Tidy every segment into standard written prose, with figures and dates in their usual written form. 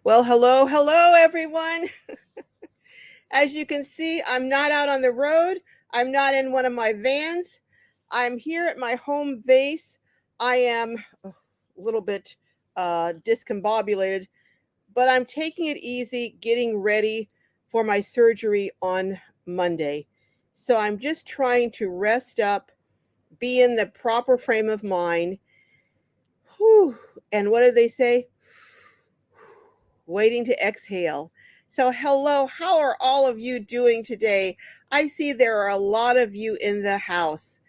Well, hello, everyone. As you can see, I'm not out on the road. I'm not in one of my vans. I'm here at my home base. I am a little bit discombobulated, but I'm taking it easy, getting ready for my surgery on Monday. So I'm just trying to rest up, be in the proper frame of mind. Whew. And what did they say? Waiting to exhale. So, hello, how are all of you doing today? I see there are a lot of you in the house.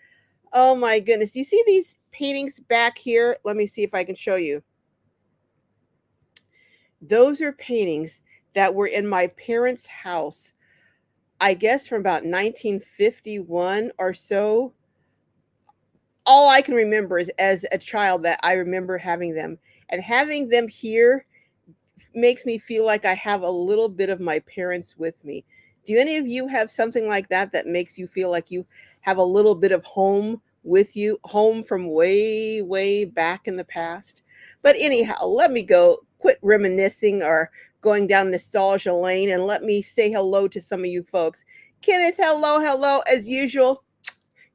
Oh my goodness. You see these paintings back here? Let me see if I can show you. Those are paintings that were in my parents' house, I guess from about 1951 or so. All I can remember is as a child that I remember having them. And having them here makes me feel like I have a little bit of my parents with me. Do any of you have something like that that makes you feel like you have a little bit of home with you, home from way, way back in the past? But anyhow, let me go quit reminiscing or going down nostalgia lane and let me say hello to some of you folks. Kenneth, hello, as usual.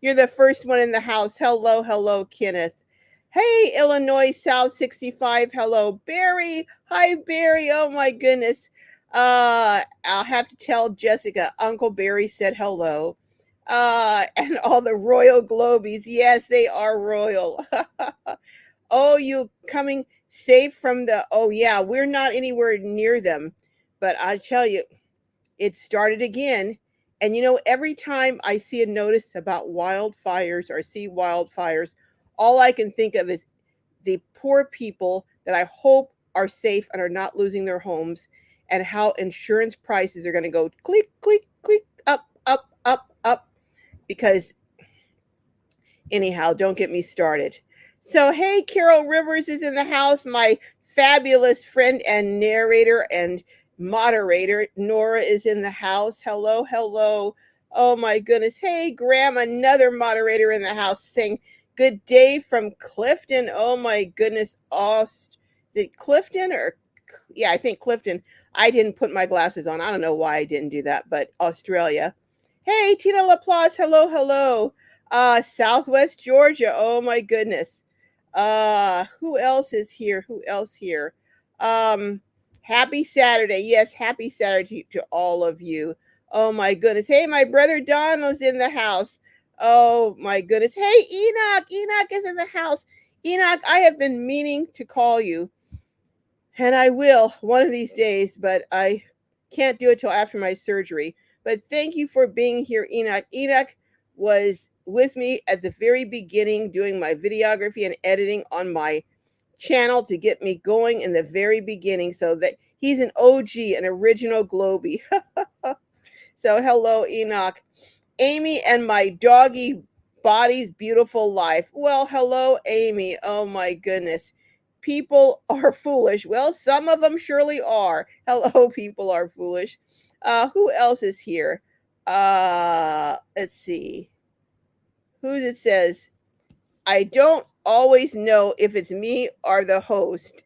You're the first one in the house. Hello, Kenneth. Hey, Illinois South 65. Hello, Barry. Hi, Barry. Oh my goodness. I'll have to tell Jessica. Uncle Barry said hello. And all the royal globies. Yes, they are royal. Oh, you coming safe from the? Oh yeah, we're not anywhere near them, but I tell you, it started again. And every time I see a notice about wildfires or see wildfires, all I can think of is the poor people that I hope are safe and are not losing their homes, and how insurance prices are going to go click, click, click, up, because anyhow, don't get me started. So, hey, Carol Rivers is in the house, my fabulous friend and narrator and moderator. Nora is in the house. Hello. Oh my goodness. Hey, Graham, another moderator in the house saying good day from Clifton. Oh my goodness. Is it Clifton or yeah, I think Clifton. I didn't put my glasses on. I don't know why I didn't do that, but Australia. Hey, Tina Laplace. Hello. Southwest Georgia. Oh my goodness. Who else is here? Um, Happy Saturday. Yes, happy Saturday to all of you. Oh my goodness. Hey, my brother Donald's in the house. Oh my goodness. Hey, Enoch. Enoch is in the house. Enoch, I have been meaning to call you, and I will one of these days, but I can't do it till after my surgery. But thank you for being here, Enoch. Enoch was with me at the very beginning doing my videography and editing on my channel to get me going in the very beginning, so that he's an OG, an original Globie. So hello, Enoch. Amy and my doggy body's beautiful life. Well, hello, Amy. Oh my goodness. People are foolish. Well, some of them surely are. Hello, people are foolish. Who else is here? Let's see. Who's it says? I don't always know if it's me or the host.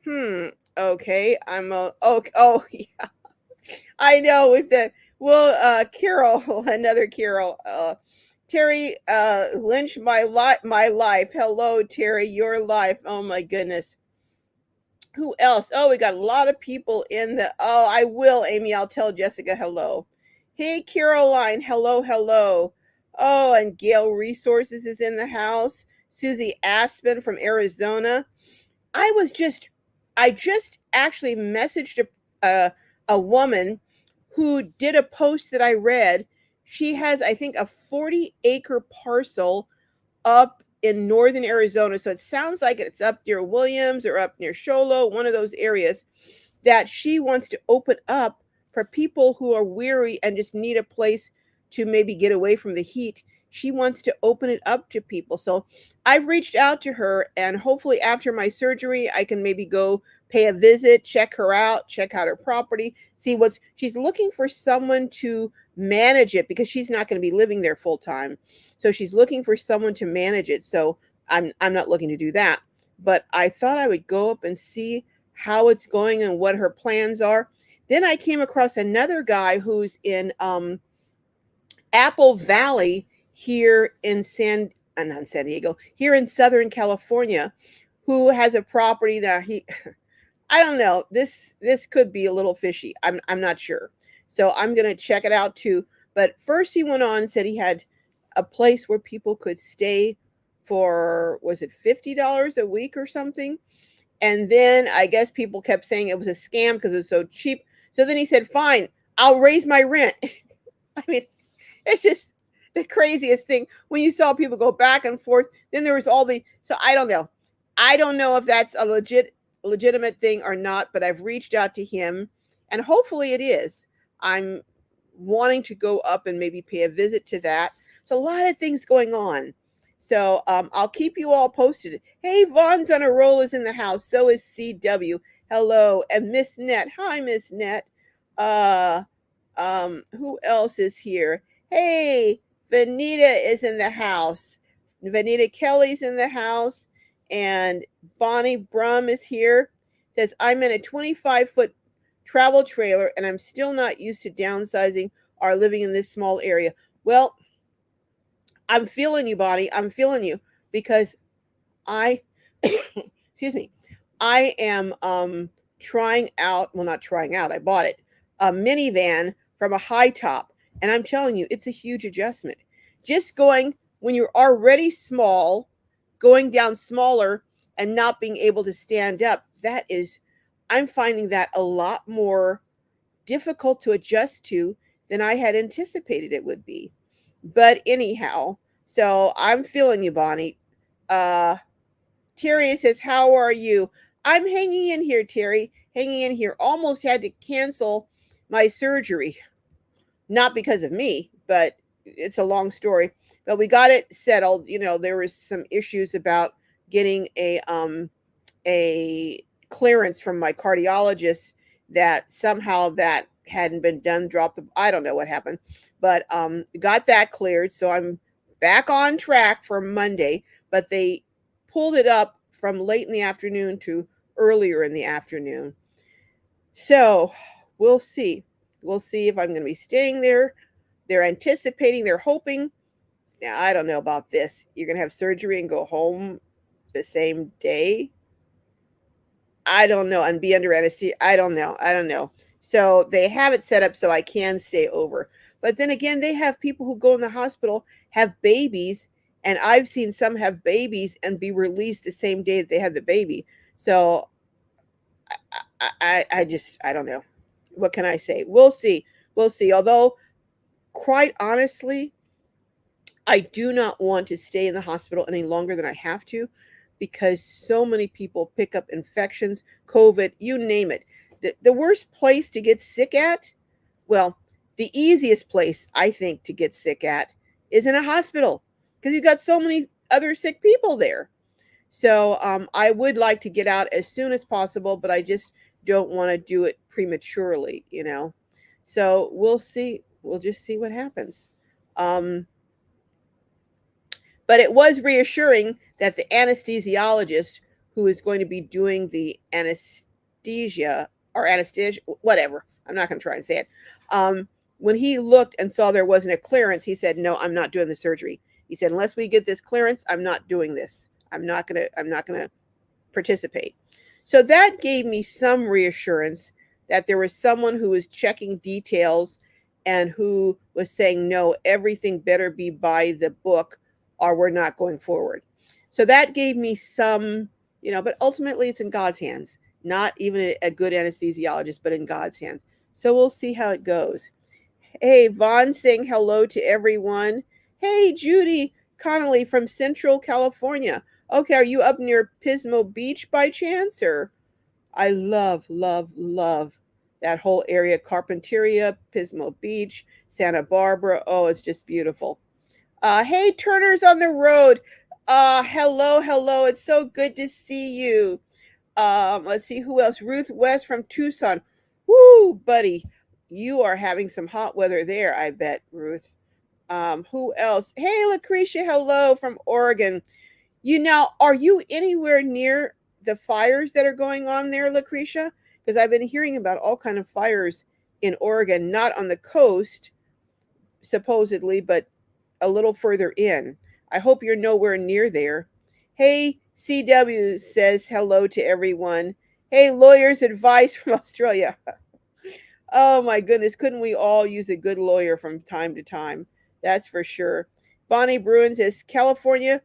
Okay. I'm a oh yeah. I know with the well Carol, another Carol. Terry Lynch my life. Hello, Terry, your life. Oh my goodness. Who else? Oh, we got a lot of people in the oh, I will, Amy. I'll tell Jessica hello. Hey, Caroline. Hello. Oh, and Gail Resources is in the house. Susie Aspen from Arizona. I was just I just actually messaged a woman who did a post that I read. She has, I think, a 40-acre parcel up in northern Arizona. So it sounds like it's up near Williams or up near Sholo, one of those areas that she wants to open up for people who are weary and just need a place to maybe get away from the heat. She wants to open it up to people. So I've reached out to her, and hopefully after my surgery, I can maybe go pay a visit, check her out, check out her property, see what's she's looking for someone to manage it, because she's not going to be living there full time. So she's looking for someone to manage it. So I'm not looking to do that. But I thought I would go up and see how it's going and what her plans are. Then I came across another guy who's in Apple Valley here in not San Diego, here in Southern California, who has a property that he I don't know. This could be a little fishy. I'm not sure. So I'm gonna check it out too. But first he went on and said he had a place where people could stay for, was it $50 a week or something? And then I guess people kept saying it was a scam because it was so cheap. So then he said, fine, I'll raise my rent. I mean, it's just the craziest thing when you saw people go back and forth. Then there was all the, so I don't know. I don't know if that's a legitimate thing or not, but I've reached out to him and hopefully it is. I'm wanting to go up and maybe pay a visit to that. So a lot of things going on. So I'll keep you all posted. Hey, Vaughn's on a roll is in the house. So is CW. Hello. And Miss Net. Hi, Miss Net. Uh, who else is here? Hey, Vanita is in the house. Vanita Kelly's in the house. And Bonnie Brum is here. Says, I'm in a 25-foot travel trailer and I'm still not used to downsizing or living in this small area. Well, I'm feeling you, Bonnie. I'm feeling you because I, excuse me, I am trying out, well, not trying out, I bought it, a minivan from a high top. And I'm telling you, it's a huge adjustment. Just going, when you're already small, going down smaller and not being able to stand up, that is, I'm finding that a lot more difficult to adjust to than I had anticipated it would be. But anyhow, so I'm feeling you, Bonnie. Uh, Terry says, how are you? I'm hanging in here, Terry. Hanging in here. Almost had to cancel my surgery. Not because of me, but it's a long story. But we got it settled. You know, there was some issues about getting a clearance from my cardiologist that somehow that hadn't been done, dropped the, I don't know what happened, but got that cleared. So I'm back on track for Monday, but they pulled it up from late in the afternoon to earlier in the afternoon. So we'll see. We'll see if I'm going to be staying there. They're anticipating, they're hoping. Now, I don't know about this. You're going to have surgery and go home the same day. I don't know, and be under anesthesia. I don't know. I don't know. So they have it set up so I can stay over. But then again, they have people who go in the hospital, have babies, and I've seen some have babies and be released the same day that they had the baby. So I just, I don't know. What can I say? We'll see. We'll see. Although, quite honestly, I do not want to stay in the hospital any longer than I have to because so many people pick up infections, COVID, you name it. The worst place to get sick at, well, the easiest place I think to get sick at is in a hospital because you've got so many other sick people there. So I would like to get out as soon as possible, but I just don't want to do it prematurely, you know. So we'll see. We'll just see what happens. Um, but it was reassuring that the anesthesiologist who is going to be doing the anesthesia, whatever, I'm not going to try and say it. When he looked and saw there wasn't a clearance, he said, no, I'm not doing the surgery. He said, unless we get this clearance, I'm not doing this. I'm not going to participate. So that gave me some reassurance that there was someone who was checking details and who was saying, no, everything better be by the book or we're not going forward. So that gave me some, you know, but ultimately it's in God's hands, not even a good anesthesiologist, but in God's hands. So we'll see how it goes. Hey, Vaughn saying hello to everyone. Hey, Judy Connolly from Central California. Okay, are you up near Pismo Beach by chance? Or I love, love, love that whole area. Carpinteria, Pismo Beach, Santa Barbara. Oh, it's just beautiful. Hey, Turner's on the road. Hello, hello. It's so good to see you. Let's see who else. Ruth West from Tucson. Woo, buddy. You are having some hot weather there, I bet, Ruth. Who else? Hey, Lucretia, hello from Oregon. You now, are you anywhere near the fires that are going on there, Lucretia? Because I've been hearing about all kind of fires in Oregon, not on the coast supposedly, but a little further in. I hope you're nowhere near there. Hey, CW says hello to everyone. Hey, lawyer's advice from Australia. Oh my goodness, couldn't we all use a good lawyer from time to time? That's for sure. Bonnie Bruin says California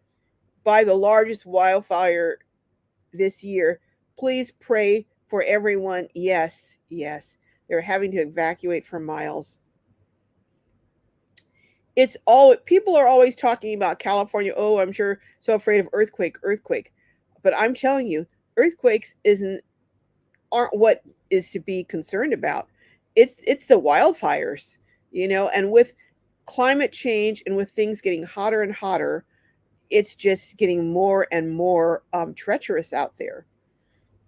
by the largest wildfire this year. Please pray for everyone. Yes, yes. They're having to evacuate for miles. It's all people are always talking about California. Oh, I'm sure so afraid of earthquake. But I'm telling you, earthquakes isn't aren't what is to be concerned about. It's the wildfires, and with climate change and with things getting hotter and hotter, it's just getting more and more treacherous out there.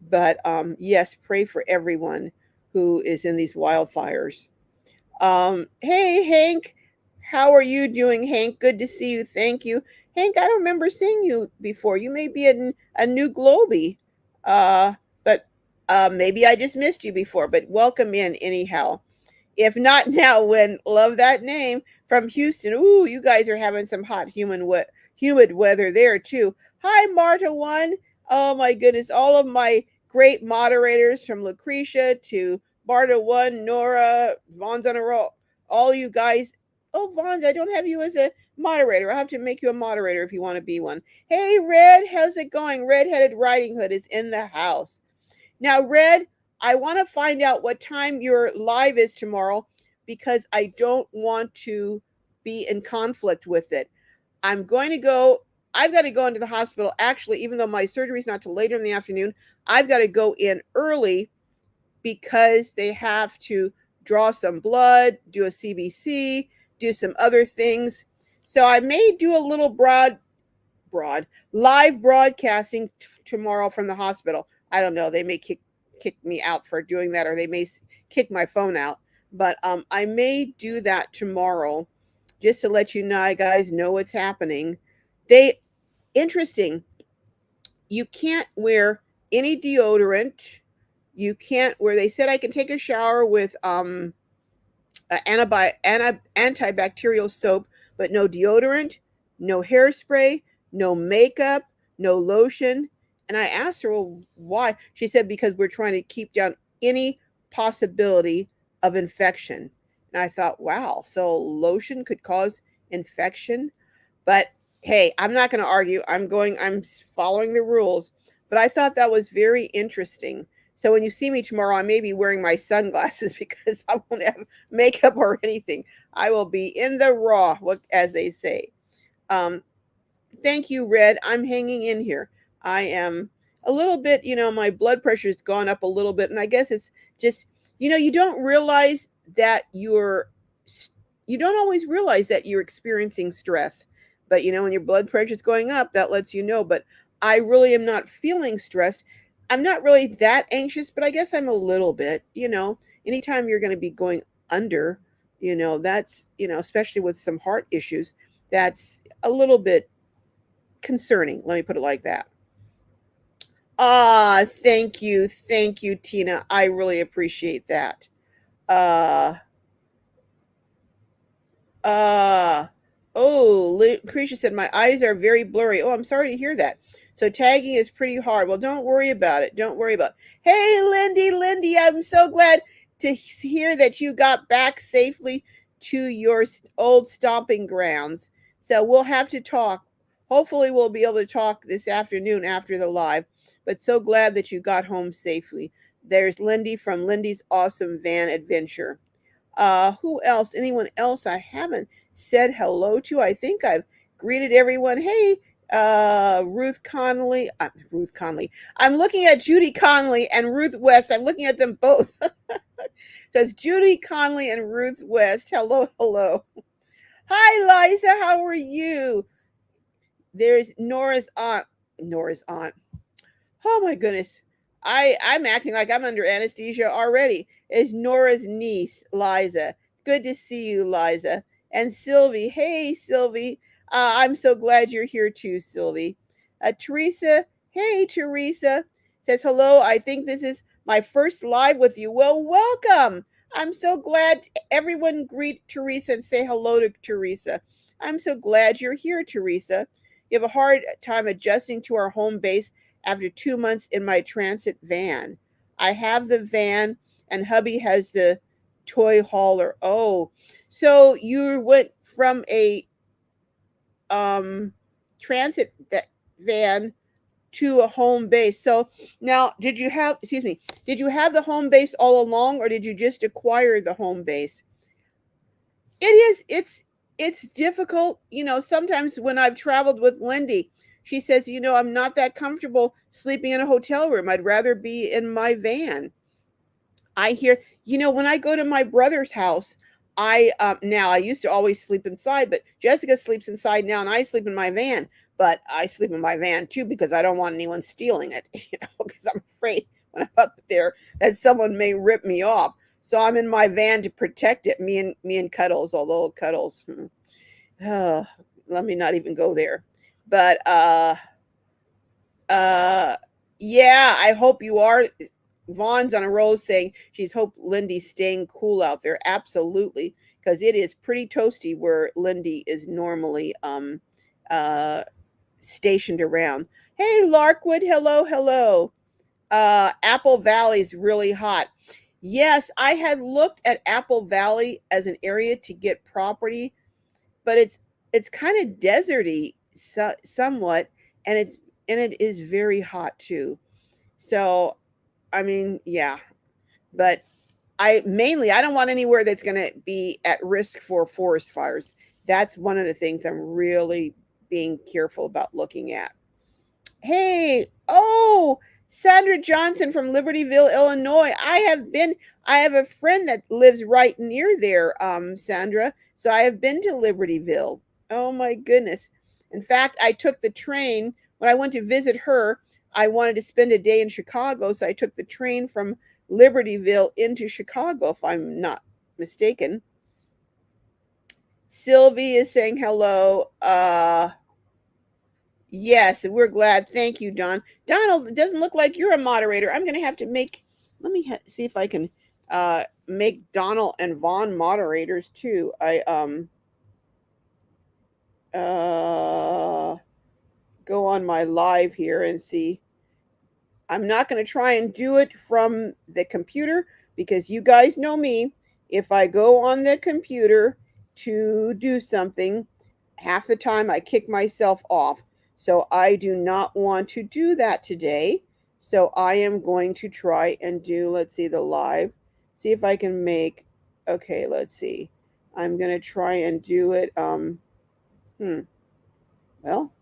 But yes, pray for everyone who is in these wildfires. Hey, Hank, how are you doing, Hank? Good to see you. Thank you. Hank, I don't remember seeing you before. You may be a new Globie, uh, but maybe I just missed you before, but welcome in anyhow. If not now, when love that name from Houston. Ooh, you guys are having some hot humid weather there too. Hi, Marta One. Oh my goodness, all of my great moderators from Lucretia to Marta One, Nora, Vaughn's on a roll. All you guys. Oh, Vaughn, I don't have you as a moderator. I'll have to make you a moderator if you want to be one. Hey, Red, how's it going? Red-headed Riding Hood is in the house. Now, Red, I want to find out what time your live is tomorrow because I don't want to be in conflict with it. I'm going to go, I've got to go into the hospital. Actually, even though my surgery is not till later in the afternoon, I've got to go in early because they have to draw some blood, do a CBC, do some other things. So I may do a little broad live broadcasting tomorrow from the hospital. I don't know. They may kick me out for doing that, or they may kick my phone out. But I may do that tomorrow, just to let you know, guys, know what's happening. They interesting. You can't wear any deodorant. You can't wear. They said I can take a shower with antibacterial soap, but no deodorant, no hairspray, no makeup, no lotion. And I asked her, well, why? She said, because we're trying to keep down any possibility of infection. And I thought, wow, so lotion could cause infection. But hey, I'm not going to argue. I'm following the rules. But I thought that was very interesting. So when you see me tomorrow, I may be wearing my sunglasses because I won't have makeup or anything. I will be in the raw, as they say. Um, Thank you, Red. I'm hanging in here. I am a little bit, my blood pressure's gone up a little bit, and I guess it's just, you don't realize that you don't always realize that you're experiencing stress. But when your blood pressure's going up, that lets you know. But I really am not feeling stressed. I'm not really that anxious, but I guess I'm a little bit, anytime you're going to be going under, that's, especially with some heart issues, that's a little bit concerning. Let me put it like that. Ah, thank you, Tina. I really appreciate that. Uh, uh, oh, Lucretia said my eyes are very blurry. Oh, I'm sorry to hear that. So tagging is pretty hard. Well, don't worry about it. Don't worry about it. Hey, Lindy, I'm so glad to hear that you got back safely to your old stomping grounds. So we'll have to talk. Hopefully, we'll be able to talk this afternoon after the live. But so glad that you got home safely. There's Lindy from Lindy's Awesome Van Adventure. Who else? Anyone else I haven't said hello to? I think I've greeted everyone. Hey, Ruth Conley. Ruth Conley. I'm looking at Judy Conley and Ruth West. I'm looking at them both. So it's Judy Conley and Ruth West. Hello, hello. Hi, Liza. How are you? There's Nora's aunt. Nora's aunt. Oh my goodness. I'm acting like I'm under anesthesia already. Is Nora's niece, Liza. Good to see you, Liza. And Sylvie. Hey, Sylvie. I'm so glad you're here too, Sylvie. Teresa. Hey, Teresa. says, hello, I think this is my first live with you. Well, welcome. I'm so glad. Everyone greet Teresa and say hello to Teresa. I'm so glad you're here, Teresa. You have a hard time adjusting to our home base after 2 months in my transit van. I have the van, and hubby has the toy hauler. Oh, so you went from a um transit van to a home base. So now, did you have, excuse me, did you have the home base all along, or did you just acquire the home base? It is, it's difficult. Sometimes when I've traveled with Lindy, she says, I'm not that comfortable sleeping in a hotel room. I'd rather be in my van. I hear, when I go to my brother's house, now I used to always sleep inside, but Jessica sleeps inside now, and I sleep in my van. But I sleep in my van too because I don't want anyone stealing it, because I'm afraid when I'm up there that someone may rip me off. So I'm in my van to protect it. Me and Cuddles, although Cuddles, uh, let me not even go there. But uh, yeah, I hope you are. Vaughn's on a roll saying she's hope Lindy's staying cool out there. Absolutely, because it is pretty toasty where Lindy is normally uh stationed around. Hey Larkwood, hello, hello. Apple Valley's really hot. Yes, I had looked at Apple Valley as an area to get property, but it's kind of deserty, somewhat, and it is very hot too. So I mean, yeah, but I don't want anywhere that's going to be at risk for forest fires. That's one of the things I'm really being careful about looking at. Hey, oh, Sandra Johnson from Libertyville, Illinois. I have a friend that lives right near there, Sandra. So I have been to Libertyville. Oh my goodness. In fact, I took the train when I went to visit her. I wanted to spend a day in Chicago, so I took the train from Libertyville into Chicago, if I'm not mistaken. Sylvie is saying hello. Yes, we're glad. Thank you, Don. Donald, it doesn't look like you're a moderator. I'm going to have to make, let me see if I can make Donald and Vaughn moderators too. Uh, go on my live here and see. I'm not going to try and do it from the computer because you guys know me. If I go on the computer to do something, half the time I kick myself off. So I do not want to do that today. So I am going to try and do, let's see, the live. See if I can make, okay, let's see. I'm going to try and do it. Hmm. Well,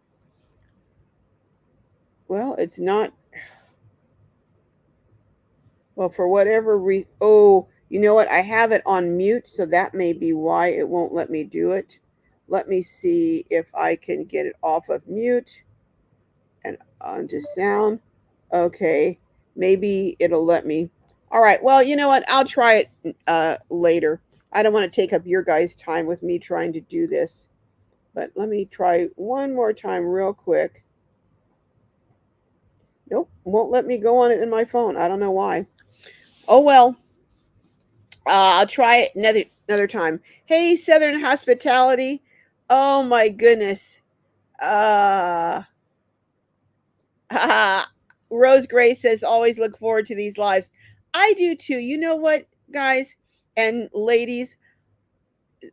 it's not. Well, for whatever reason, oh, you know what? I have it on mute, so that may be why it won't let me do it. Let me see if I can get it off of mute and onto sound. Okay, maybe it'll let me. All right. Well, you know what? I'll try it later. I don't want to take up your guys' time with me trying to do this, but let me try one more time real quick. Nope, won't let me go on it in my phone. I don't know why. Oh well. I'll try it another time. Hey, Southern Hospitality. Oh my goodness. Uh, Rose Gray says, always look forward to these lives. I do too. You know what, guys and ladies?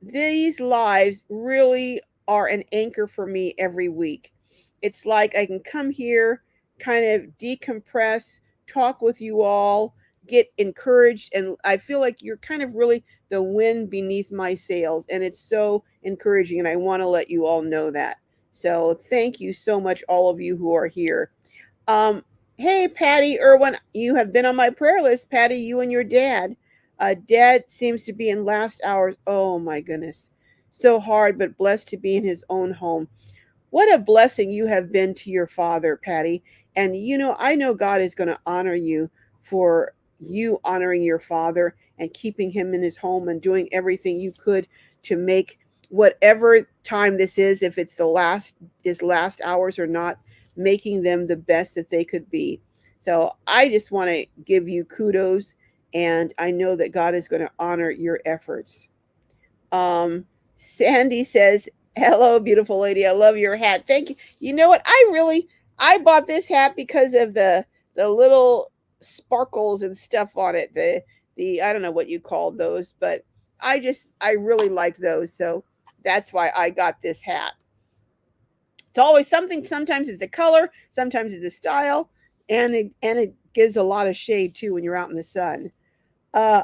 These lives really are an anchor for me every week. It's like I can come here, kind of decompress, talk with you all, get encouraged, and I feel like you're kind of really the wind beneath my sails, and it's so encouraging, and I want to let you all know that. So thank you so much, all of you who are here. Um, hey, Patty Irwin, you have been on my prayer list, Patty, you and your dad. Dad seems to be in last hours. Oh my goodness. So hard, but blessed to be in his own home. What a blessing you have been to your father, Patty. And I know God is going to honor you for you honoring your father and keeping him in his home and doing everything you could to make whatever time this is, if it's his last hours or not, making them the best that they could be. So I just want to give you kudos, and I know that God is going to honor your efforts. Um, Sandy says, "Hello, beautiful lady. I love your hat. Thank you. You know what? I bought this hat because of the little sparkles and stuff on it. The I don't know what you call those, but I really like those. So that's why I got this hat. It's always something. Sometimes it's the color, sometimes it's the style, and it gives a lot of shade too when you're out in the sun. Uh,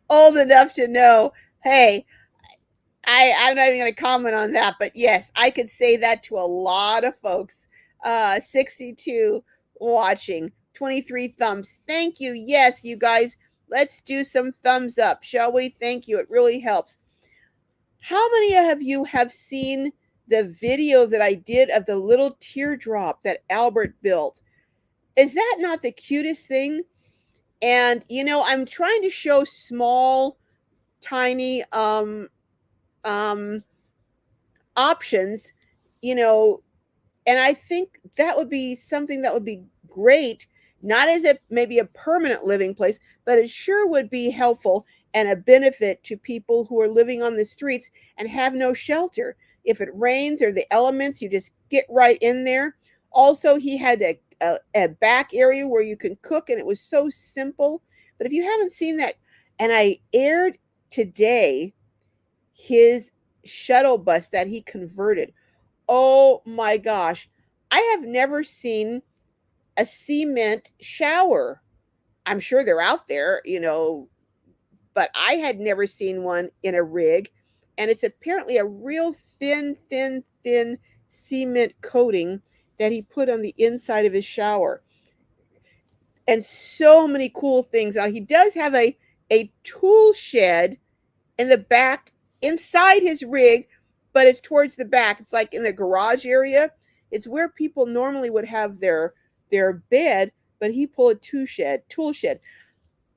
old enough to know. Hey, I'm not even going to comment on that, but yes, I could say that to a lot of folks. 62 watching, 23 thumbs. Thank you. Yes, you guys, let's do some thumbs up, shall we? Thank you. It really helps. How many of you have seen the video that I did of the little teardrop that Albert built? Is that not the cutest thing? And I'm trying to show small, tiny um options, you know, and I think that would be something that would be great, not as a maybe a permanent living place, but it sure would be helpful and a benefit to people who are living on the streets and have no shelter. If it rains or the elements, you just get right in there. Also, he had a back area where you can cook, and it was so simple. But if you haven't seen that, and I aired today his shuttle bus that he converted. Oh my gosh. I have never seen a cement shower. I'm sure they're out there, but I had never seen one in a rig. And it's apparently a real thin, thin, thin cement coating that he put on the inside of his shower. And so many cool things. Now, he does have a tool shed in the back inside his rig, but it's towards the back. It's like in the garage area. It's where people normally would have their bed, but he pulled a tool shed.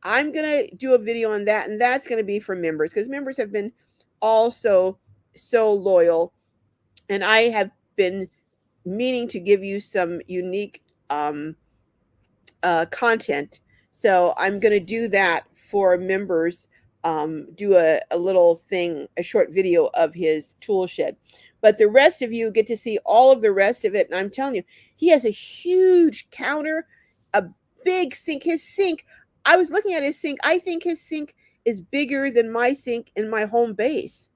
I'm gonna do a video on that, and that's gonna be for members because members have been also so loyal, and I have been meaning to give you some unique content. So I'm going to do that for members, do a little thing, a short video of his tool shed. But the rest of you get to see all of the rest of it. And I'm telling you, he has a huge counter, a big sink. His sink, I was looking at his sink. I think his sink is bigger than my sink in my home base.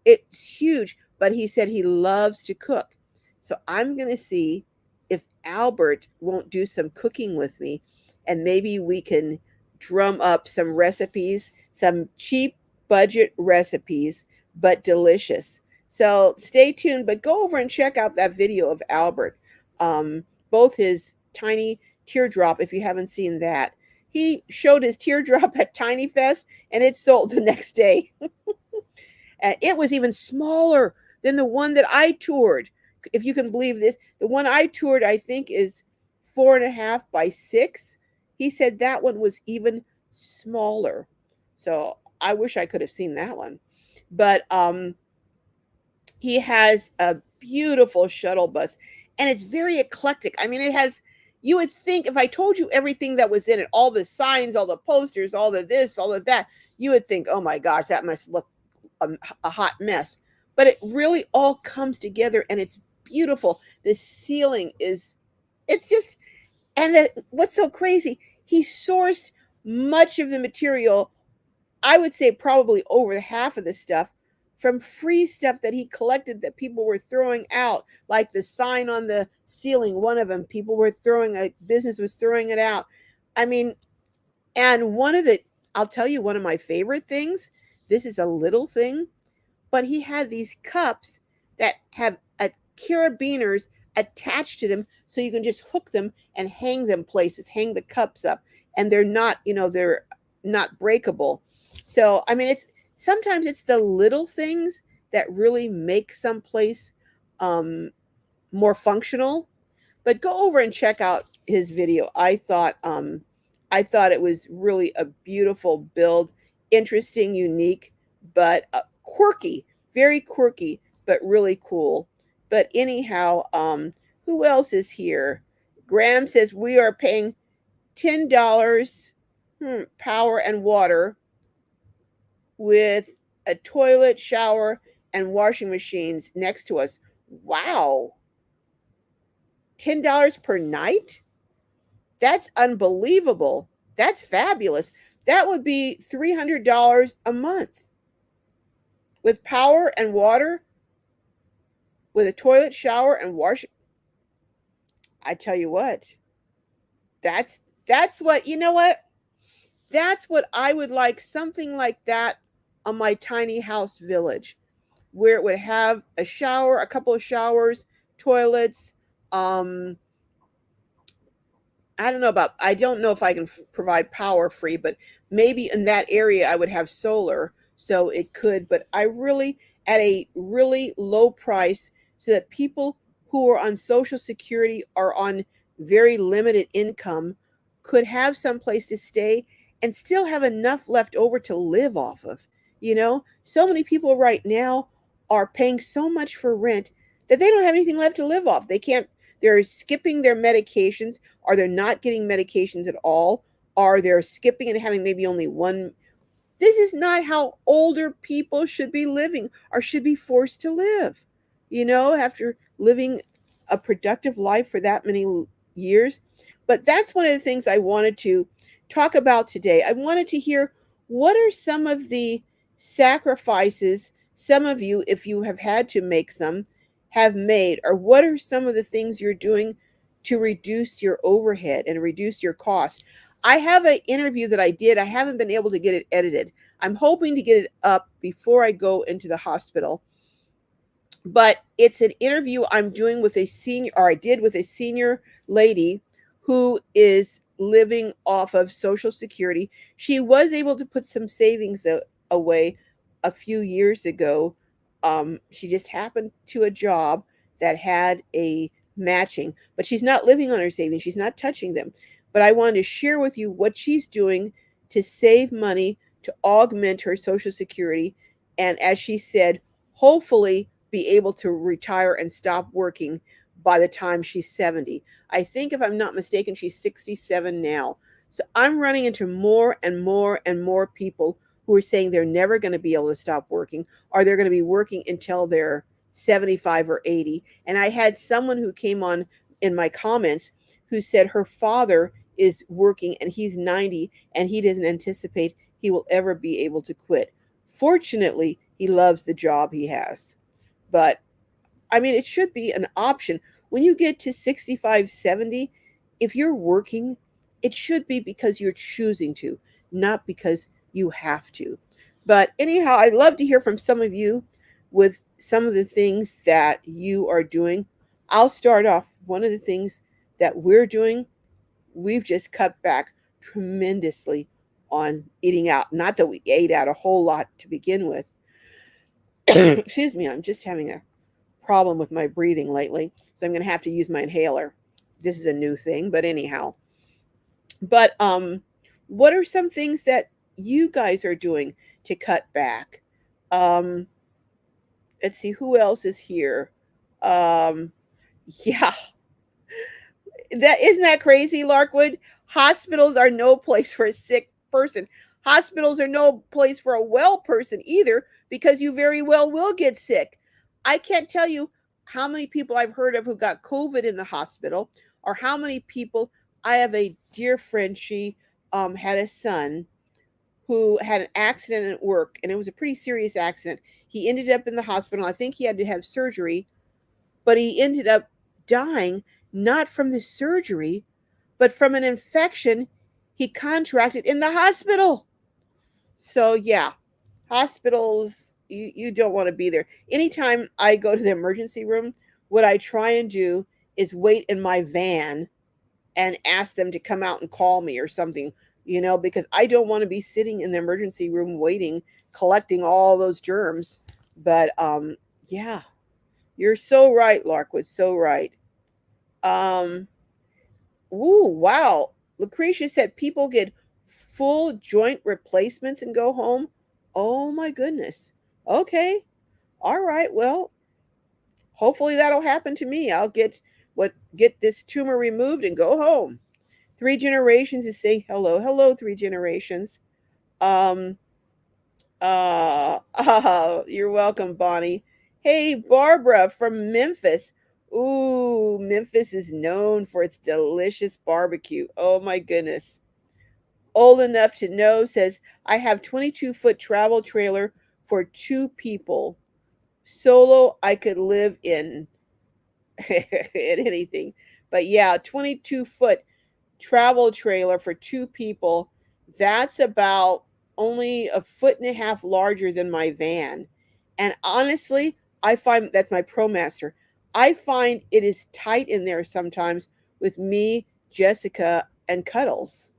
It's huge, but he said he loves to cook. So I'm going to see if Albert won't do some cooking with me, and maybe we can drum up some recipes, some cheap budget recipes, but delicious. So stay tuned, but go over and check out that video of Albert. Both his tiny teardrop, if you haven't seen that. He showed his teardrop at Tiny Fest, and it sold the next day. It was even smaller than the one that I toured. If you can believe this, the one I toured, I think, is 4.5 by 6. He said that one was even smaller. So I wish I could have seen that one. But he has a beautiful shuttle bus, and it's very eclectic. I mean, it has, you would think if I told you everything that was in it, all the signs, all the posters, all the this, all of that, you would think, oh my gosh, that must look a hot mess. But it really all comes together, and it's beautiful. The ceiling is, it's just, and what's so crazy, he sourced much of the material, I would say probably over half of the stuff, from free stuff that he collected that people were throwing out, like the sign on the ceiling. One of them, people were throwing, a business was throwing it out. I mean, and I'll tell you one of my favorite things. This is a little thing, but he had these cups that have a carabiners attached to them, so you can just hook them and hang them places, hang the cups up, and they're not breakable. So I mean, it's sometimes it's the little things that really make some place um, more functional. But go over and check out his video. I thought it was really a beautiful build, interesting, unique, but quirky, very quirky, but really cool. But anyhow, who else is here? Graham says we are paying $10 power and water with a toilet, shower, and washing machines next to us. Wow. $10 per night? That's unbelievable. That's fabulous. That would be $300 a month with power and water, with a toilet, shower, and washing. I tell you what, that's that's what you know what that's what I would like, something like that on my tiny house village, where it would have a shower, a couple of showers, toilets, um I don't know if I can provide power free, but maybe in that area I would have solar so it could, but I really, at a really low price, so that people who are on social security or on very limited income could have some place to stay and still have enough left over to live off of. So many people right now are paying so much for rent that they don't have anything left to live off. They're skipping their medications, or they're not getting medications at all, or they're skipping and having maybe only one. This is not how older people should be living or should be forced to live. After living a productive life for that many years. But that's one of the things I wanted to talk about today. I wanted to hear, what are some of the sacrifices some of you, if you have had to make some, have made, or what are some of the things you're doing to reduce your overhead and reduce your costs. I have an interview that I did. I haven't been able to get it edited. I'm hoping to get it up before I go into the hospital. But it's an interview I'm doing with a senior, or I did with a senior lady who is living off of Social Security. She was able to put some savings away a few years ago. She just happened to a job that had a matching, but she's not living on her savings. She's not touching them. But I wanted to share with you what she's doing to save money, to augment her Social Security. And as she said, hopefully be able to retire and stop working by the time she's 70. I think, if I'm not mistaken, she's 67 now. So I'm running into more and more and more people who are saying they're never going to be able to stop working, or they're going to be working until they're 75 or 80. And I had someone who came on in my comments who said her father is working and he's 90 and he doesn't anticipate he will ever be able to quit. Fortunately, he loves the job he has. But I mean, it should be an option. When you get to 65, 70, if you're working, it should be because you're choosing to, not because you have to. But anyhow, I'd love to hear from some of you with some of the things that you are doing. I'll start off. One of the things that we're doing, we've just cut back tremendously on eating out. Not that we ate out a whole lot to begin with. Excuse me, I'm just having a problem with my breathing lately, so I'm going to have to use my inhaler. This is a new thing, but anyhow. But what are some things that you guys are doing to cut back? Um, let's see who else is here. Um, yeah, that isn't that crazy, Larkwood? Hospitals are no place for a sick person. Hospitals are no place for a well person either, because you very well will get sick. I can't tell you how many people I've heard of who got COVID in the hospital, or how many people. I have a dear friend. She had a son who had an accident at work, and it was a pretty serious accident. He ended up in the hospital. I think he had to have surgery, but he ended up dying, not from the surgery, but from an infection he contracted in the hospital. So, yeah, hospitals, you don't want to be there. Anytime I go to the emergency room, what I try and do is wait in my van and ask them to come out and call me or something, because I don't want to be sitting in the emergency room waiting, collecting all those germs. But yeah, you're so right, Larkwood, so right. Um, ooh, wow. Lucretia said people get full joint replacements and go home. Oh my goodness. Okay. All right. Well, hopefully that'll happen to me. I'll get get this tumor removed and go home. Three Generations is saying hello. Hello, Three Generations. Um, you're welcome, Bonnie. Hey, Barbara from Memphis. Ooh, Memphis is known for its delicious barbecue. Oh my goodness. Old enough to know says I have 22-foot travel trailer for two people. Solo I could live in in anything. But yeah, 22-foot travel trailer for two people. That's about only a foot and a half larger than my van. And honestly, I find that's my ProMaster. I find it is tight in there sometimes with me, Jessica, and Cuddles.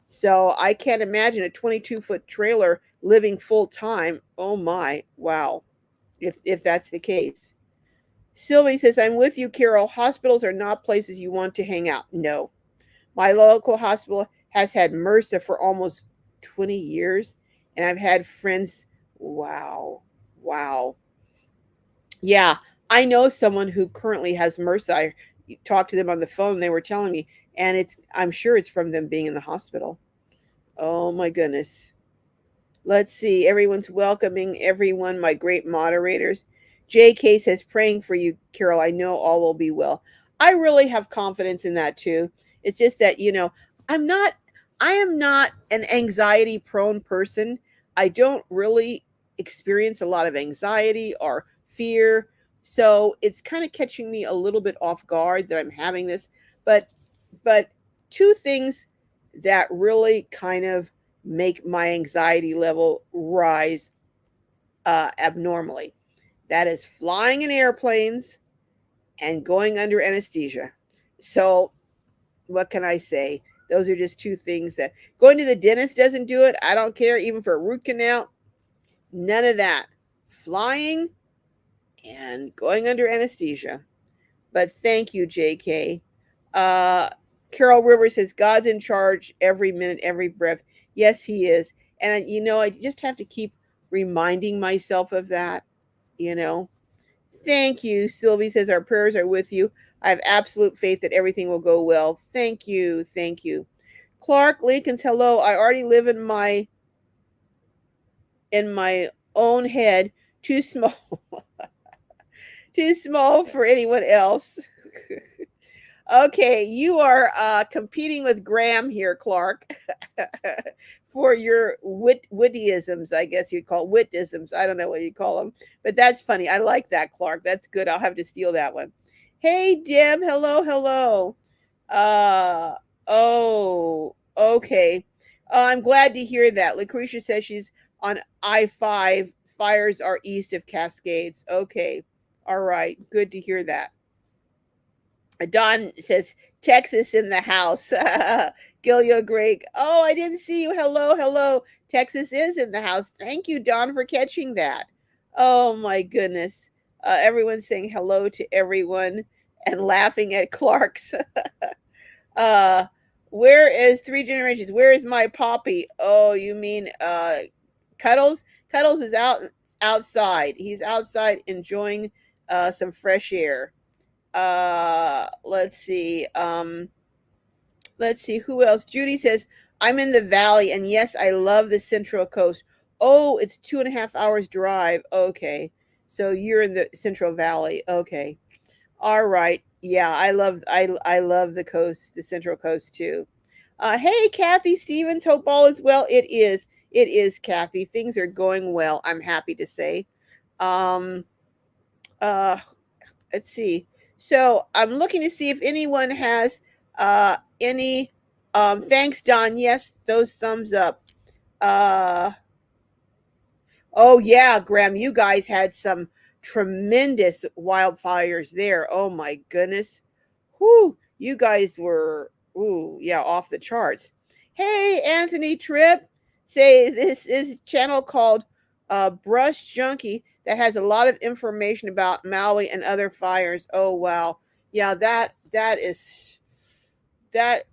So I can't imagine a 22-foot trailer living full time. Oh my, wow. If that's the case. Sylvie says, I'm with you, Carol. Hospitals are not places you want to hang out. No. My local hospital has had MRSA for almost 20 years, and I've had friends. Wow. Wow. Yeah, I know someone who currently has MRSA. I talked to them on the phone. They were telling me, and I'm sure it's from them being in the hospital. Oh my goodness. Let's see. Everyone's welcoming everyone, my great moderators. JK says, praying for you, Carol. I know all will be well. I really have confidence in that too. It's just that, I'm not, I am not an anxiety prone person. I don't really experience a lot of anxiety or fear. So it's kind of catching me a little bit off guard that I'm having this. But, but two things that really kind of make my anxiety level rise abnormally. That is flying in airplanes and going under anesthesia. So, what can I say? Those are just two things that going to the dentist doesn't do it. I don't care, even for a root canal. None of that. Flying and going under anesthesia. But thank you, JK. Uh, Carol Rivers says, God's in charge every minute, every breath. Yes, He is. And, I just have to keep reminding myself of that, you know. Thank you. Sylvie says, our prayers are with you. I have absolute faith that everything will go well. Thank you. Thank you. Clark Leakins, hello. I already live in my own head. Too small. Too small for anyone else. Okay, you are competing with Graham here, Clark, for your wittyisms, I guess you'd call wittisms. I don't know what you call them, but that's funny. I like that, Clark. That's good. I'll have to steal that one. Hey, Deb. Hello, hello. Uh, oh, okay. I'm glad to hear that. Lucretia says she's on I-5. Fires are east of Cascades. Okay. All right. Good to hear that. Don says, Texas in the house. Gilio Greg. Oh, I didn't see you. Hello, hello. Texas is in the house. Thank you, Don, for catching that. Oh, my goodness. Everyone's saying hello to everyone and laughing at Clark's. uh, where is Three Generations? Where is my Poppy? Oh, you mean Cuddles? Cuddles is outside. He's outside enjoying some fresh air. Let's see who else. Judy says, I'm in the valley, and yes, I love the Central Coast. Oh, it's 2.5 hours drive. Okay, so you're in the Central Valley. Okay, all right. Yeah, I love the coast, the Central Coast too. Hey, Kathy Stevens, hope all is well. It is, Kathy. Things are going well, I'm happy to say. um uh let's see. So I'm looking to see if anyone has any. Thanks, Don. Yes, those thumbs up. Uh, oh yeah, Graham, you guys had some tremendous wildfires there. Oh my goodness. Whoo, you guys were yeah, off the charts. Hey, Anthony Tripp, say this is a channel called Brush Junkie that has a lot of information about Maui and other fires. Oh wow. Yeah, that is that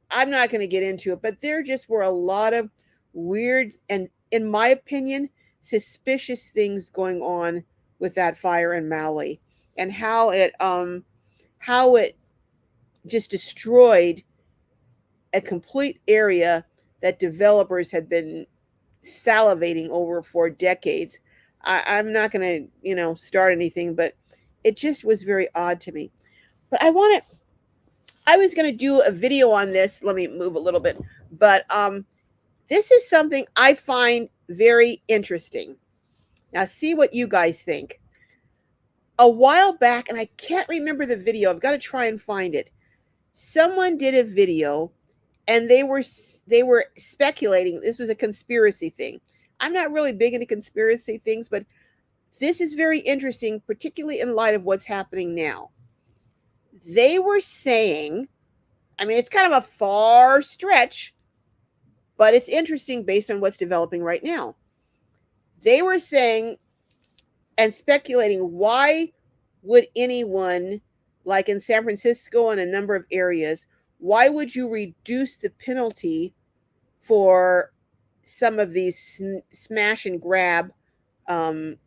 I'm not going to get into it, but there just were a lot of weird and, in my opinion, suspicious things going on with that fire in Maui, and how it just destroyed a complete area that developers had been salivating over for decades. I'm not going to, start anything, but it just was very odd to me. But I was going to do a video on this. Let me move a little bit. But this is something I find very interesting. Now, see what you guys think. A while back, and I can't remember the video, I've got to try and find it. Someone did a video and they were speculating this was a conspiracy thing. I'm not really big into conspiracy things, but this is very interesting, particularly in light of what's happening now. They were saying, I mean, it's kind of a far stretch, but it's interesting based on what's developing right now. They were saying and speculating, why would anyone, like in San Francisco and a number of areas, why would you reduce the penalty for some of these smash and grab um,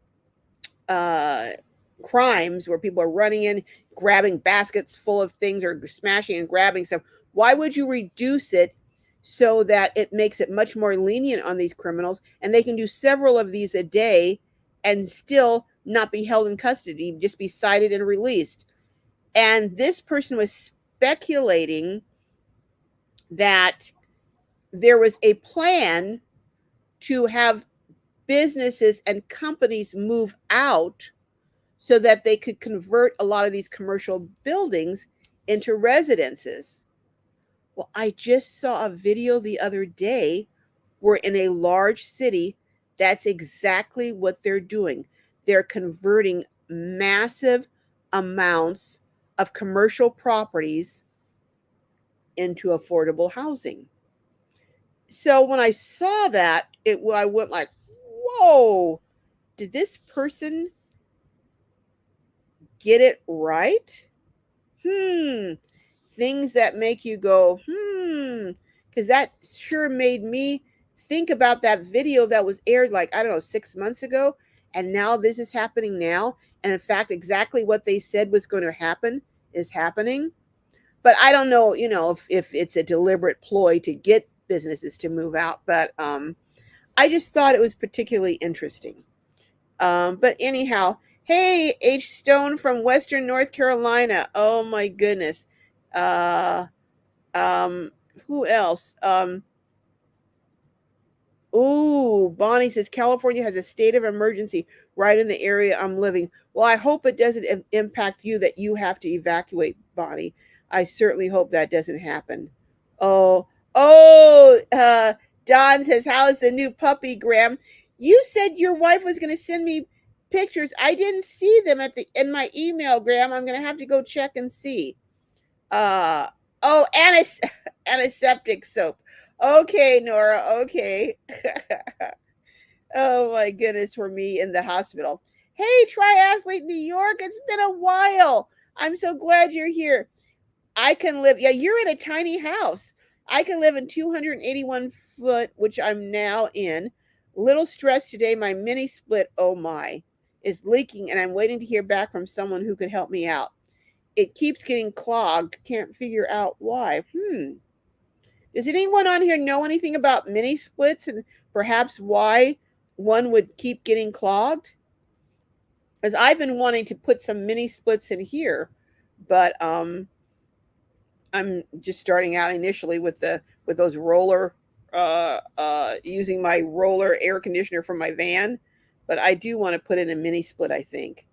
crimes where people are running in, grabbing baskets full of things or smashing and grabbing stuff? Why would you reduce it so that it makes it much more lenient on these criminals and they can do several of these a day and still not be held in custody, just be cited and released? And this person was speculating that there was a plan to have businesses and companies move out so that they could convert a lot of these commercial buildings into residences. Well, I just saw a video the other day where in a large city, that's exactly what they're doing. They're converting massive amounts of commercial properties into affordable housing. So when I saw that, I went like, whoa, did this person get it right? Things that make you go, because that sure made me think about that video that was aired like, I don't know, 6 months ago. And now this is happening now. And in fact, exactly what they said was going to happen is happening. But I don't know, if it's a deliberate ploy to get businesses to move out. But I just thought it was particularly interesting. But anyhow, hey, H. Stone from Western North Carolina. Oh my goodness. Uh, um, who else? Bonnie says California has a state of emergency right in the area I'm living. Well, I hope it doesn't impact you that you have to evacuate, Bonnie. I certainly hope that doesn't happen. Oh, Don says, how's the new puppy, Graham? You said your wife was going to send me pictures. I didn't see them in my email, Graham. I'm going to have to go check and see. Uh, oh, antiseptic soap. Okay, Nora. Okay. Oh my goodness, for me in the hospital. Hey, Triathlete New York. It's been a while. I'm so glad you're here. I can live, yeah, you're in a tiny house. I can live in 281 foot, which I'm now in. Little stressed today. My mini split, oh my, is leaking, and I'm waiting to hear back from someone who could help me out. It keeps getting clogged. Can't figure out why. Does anyone on here know anything about mini splits and perhaps why one would keep getting clogged? Because I've been wanting to put some mini splits in here, but I'm just starting out initially with those roller using my roller air conditioner from my van, but I do want to put in a mini split, I think.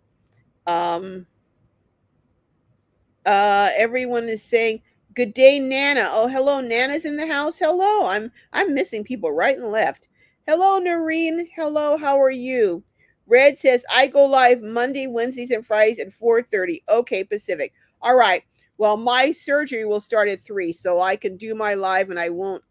Everyone is saying good day, Nana. Oh, hello, Nana's in the house. Hello. I'm missing people right and left. Hello, Noreen. Hello, how are you? Red says I go live Monday, Wednesdays, and Fridays at 4:30. Okay, Pacific. All right. Well, my surgery will start at 3, so I can do my live and I won't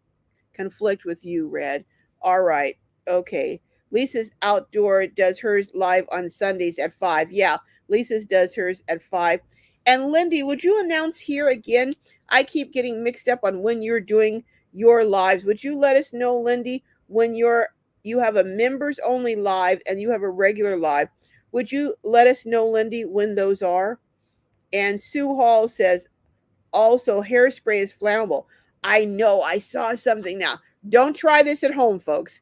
conflict with you, Red. All right. Okay. Lisa's outdoor does hers live on Sundays at 5. Yeah, Lisa's does hers at 5. And Lindy, would you announce here again? I keep getting mixed up on when you're doing your lives. Would you let us know, Lindy, when you have a members only live and you have a regular live? Would you let us know, Lindy, when those are? And Sue Hall says, also, hairspray is flammable. I know, I saw something now. Don't try this at home, folks.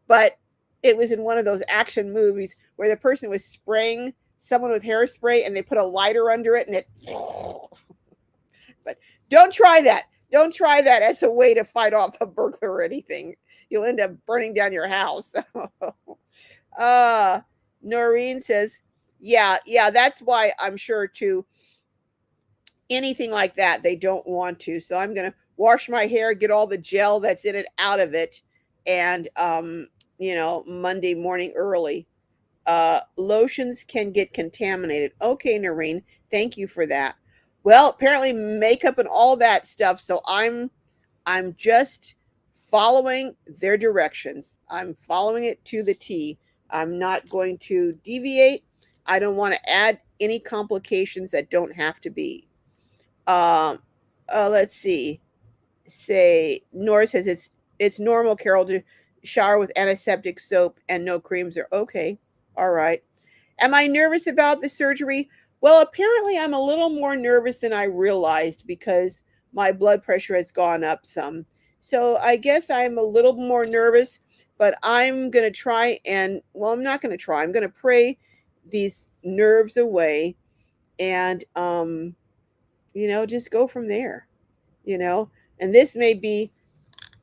But it was in one of those action movies where the person was spraying someone with hairspray and they put a lighter under it and it. But don't try that. Don't try that as a way to fight off a burglar or anything. You'll end up burning down your house. uh, Noreen says, yeah, that's why I'm sure too anything like that they don't want to. So I'm going to wash my hair, get all the gel that's in it out of it, and Monday morning early. Lotions can get contaminated. Okay, Noreen, thank you for that. Well, apparently makeup and all that stuff. So I'm just following their directions. I'm following it to the T. I'm not going to deviate. I don't want to add any complications that don't have to be. Um, let's see. Say Nora says it's normal, Carol, to shower with antiseptic soap and no creams. Are okay. All right. Am I nervous about the surgery? Well, apparently I'm a little more nervous than I realized because my blood pressure has gone up some. So I guess I'm a little more nervous, but I'm going to try and, well, I'm not going to try. I'm going to pray these nerves away and, just go from there, you know. And this may be,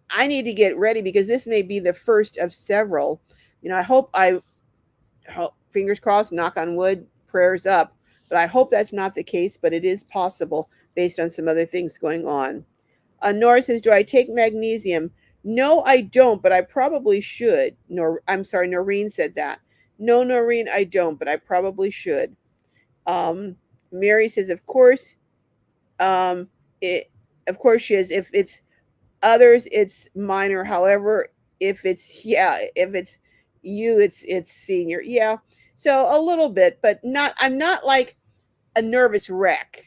I need to get ready because this may be the first of several. I hope, fingers crossed, knock on wood, prayers up. But I hope that's not the case, but it is possible based on some other things going on. Nora says, do I take magnesium? No, I don't, but I probably should. I'm sorry, Noreen said that. No, Noreen, I don't, but I probably should. Um, Mary says, of course, um, it, of course she is. If it's others, it's minor. However, if it's you, it's senior. Yeah. So a little bit, but not. I'm not like a nervous wreck.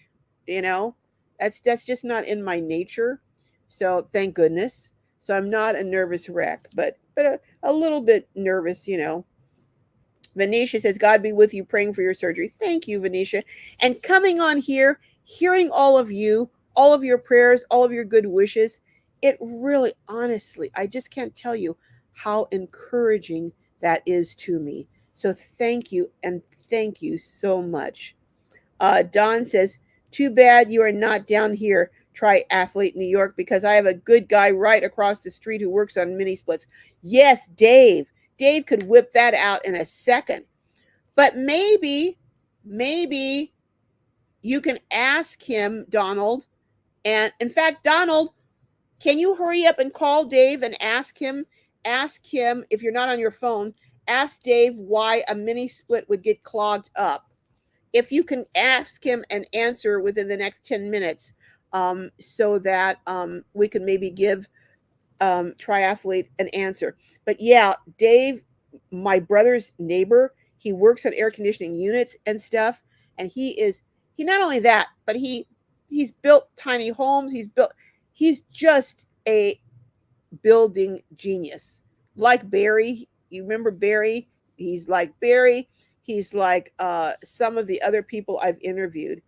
You know, that's just not in my nature. So thank goodness. So I'm not a nervous wreck, but a little bit nervous. Venetia says, God be with you, praying for your surgery. Thank you, Venetia. And coming on here, hearing all of you, all of your prayers, all of your good wishes, it really, honestly, I just can't tell you how encouraging that is to me. So thank you, and thank you so much. Don says, too bad you are not down here, Triathlete New York, because I have a good guy right across the street who works on mini splits. Yes, Dave. Dave could whip that out in a second. But maybe you can ask him, Donald. And in fact, Donald, can you hurry up and call Dave and ask him? Ask him, if you're not on your phone, ask Dave why a mini split would get clogged up. If you can ask him an answer within the next 10 minutes, so that we can maybe give triathlete an answer. But yeah, Dave, my brother's neighbor, he works on air conditioning units and stuff, and he not only that, but he's built tiny homes. He's just a building genius. Like Barry, you remember Barry? He's like Barry. He's like some of the other people I've interviewed.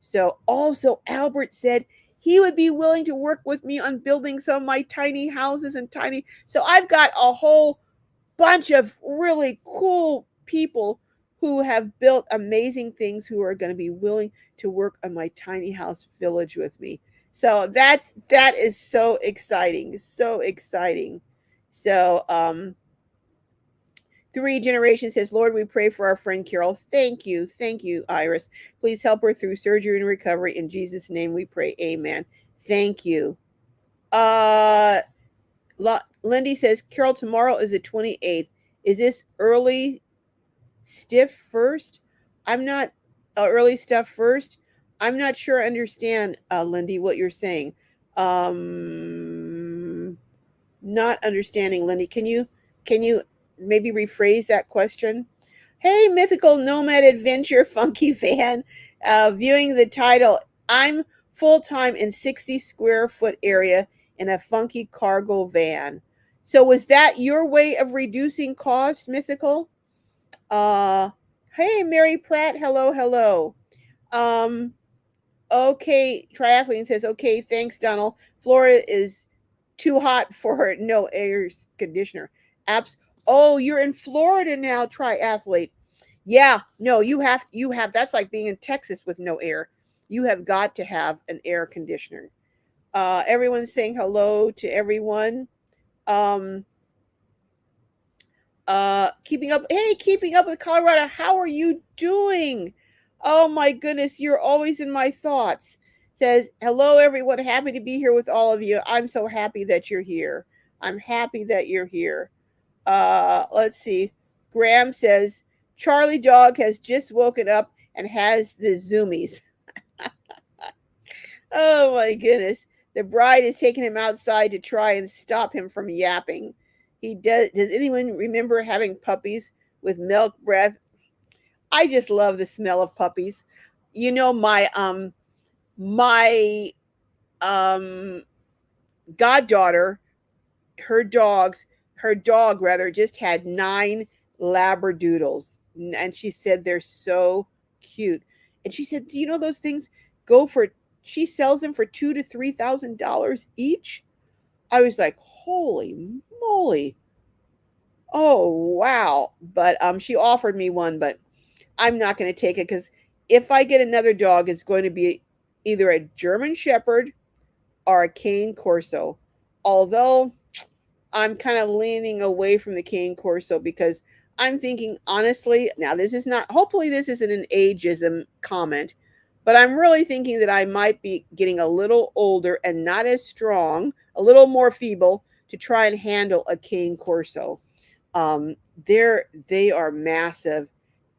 So also Albert said he would be willing to work with me on building some of my tiny houses and tiny. So I've got a whole bunch of really cool people who have built amazing things who are going to be willing to work on my tiny house village with me. So that is so exciting, so exciting. So Three Generations says, Lord, we pray for our friend Carol. Thank you, Iris. Please help her through surgery and recovery. In Jesus' name we pray. Amen. Thank you. Uh Lindy says, Carol, tomorrow is the 28th. Is this early stiff first? I'm not early stuff first. I'm not sure I understand, Lindy, what you're saying. Not understanding, Lindy. Can you maybe rephrase that question? Hey, mythical nomad adventure funky fan, viewing the title. I'm full time in 60 square foot area in a funky cargo van. So was that your way of reducing cost, mythical? Uh, hey, Mary Pratt. Hello, hello. Okay, triathlete says, okay, thanks, Donald. Florida is too hot for no air conditioner. Apps. Oh, you're in Florida now, triathlete. Yeah, no, you have that's like being in Texas with no air. You have got to have an air conditioner. Everyone's saying hello to everyone. Um, keeping up with Colorado. How are you doing? Oh my goodness, you're always in my thoughts. Says, hello everyone, happy to be here with all of you. I'm so happy that you're here. I'm happy that you're here. Let's see. Graham says, Charlie Dog has just woken up and has the zoomies. Oh my goodness. The bride is taking him outside to try and stop him from yapping. He does anyone remember having puppies with milk breath? I just love the smell of puppies. You know, my um goddaughter, her dogs, her dog rather, just had 9 labradoodles, and she said they're so cute. And she said, "Do you know those things go for?" She sells them for $2,000 to $3,000 each. I was like, "Holy moly! Oh wow!" But she offered me one, but I'm not going to take it because if I get another dog, it's going to be either a German Shepherd or a Cane Corso. Although I'm kind of leaning away from the Cane Corso because I'm thinking honestly, now this is not, hopefully this isn't an ageism comment, but I'm really thinking that I might be getting a little older and not as strong, a little more feeble to try and handle a Cane Corso. Um, they are massive,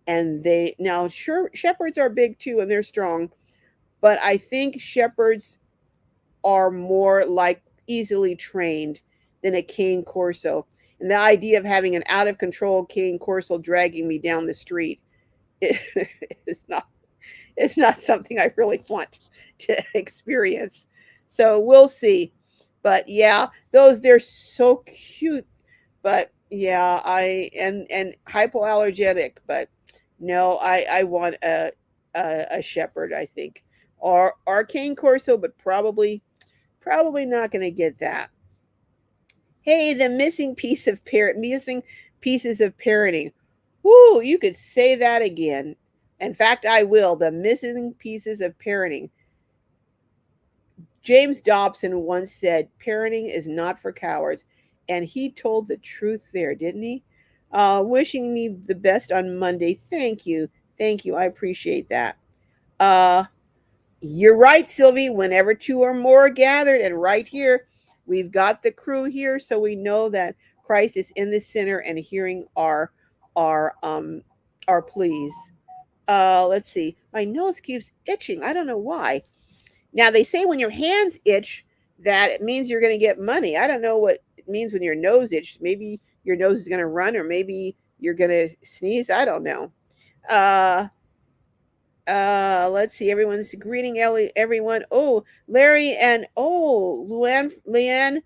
and they now sure shepherds are big too and they're strong, but I think shepherds are more like easily trained than a cane corso. And the idea of having an out of control cane corso dragging me down the street is not, it's not something I really want to experience. So we'll see. But yeah, those they're so cute. But yeah, and hypoallergenic, but no, I want a shepherd, I think. Or cane corso, but probably not going to get that. Hey, the missing pieces of parenting. Woo, you could say that again. In fact, I will. The missing pieces of parenting. James Dobson once said, parenting is not for cowards. And he told the truth there, didn't he? Wishing me the best on Monday. Thank you. Thank you. I appreciate that. Uh, You're right, Sylvie. Whenever two or more are gathered, and right here, we've got the crew here, so we know that Christ is in the center and hearing our our pleas. Let's see. My nose keeps itching. I don't know why. Now they say when your hands itch, that it means you're going to get money. I don't know what it means when your nose itches. Maybe your nose is going to run, or maybe you're going to sneeze. I don't know. Uh, let's see. Everyone's greeting Ellie, everyone. Oh, Larry and Leanne.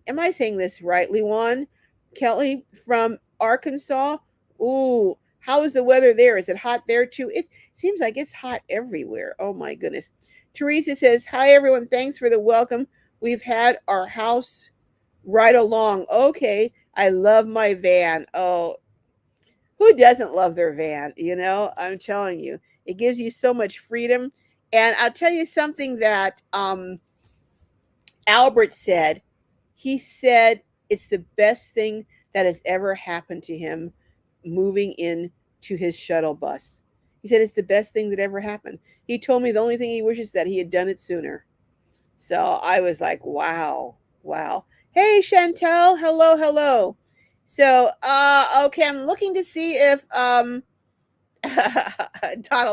Am I saying this right? Lewan Kelly from Arkansas. Ooh, how is the weather there? Is it hot there too? It seems like it's hot everywhere. Oh my goodness. Teresa says, "Hi everyone. Thanks for the welcome. We've had our house right along. Okay, I love my van. Oh, who doesn't love their van? You know, I'm telling you, it gives you so much freedom. And I'll tell you something that Albert said. He said it's the best thing that has ever happened to him moving in to his shuttle bus. He said it's the best thing that ever happened. He told me the only thing he wishes that he had done it sooner. So I was like, wow, wow. Hey Chantel, hello, hello. So okay, I'm looking to see if Donald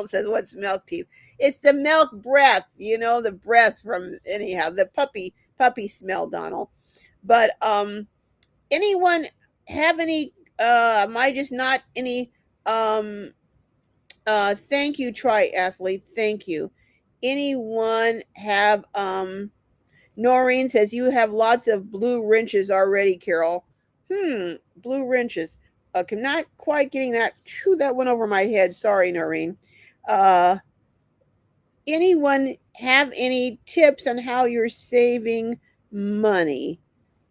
says, "What's milk teeth?" It's the milk breath, you know, the breath from anyhow, the puppy smell, Donald. But anyone have any? Am I just not any? Um, thank you, triathlete. Thank you. Anyone have? Noreen says you have lots of blue wrenches already, Carol. Blue wrenches. I'm not quite getting that. That went over my head. Sorry, Noreen. Uh, anyone have any tips on how you're money,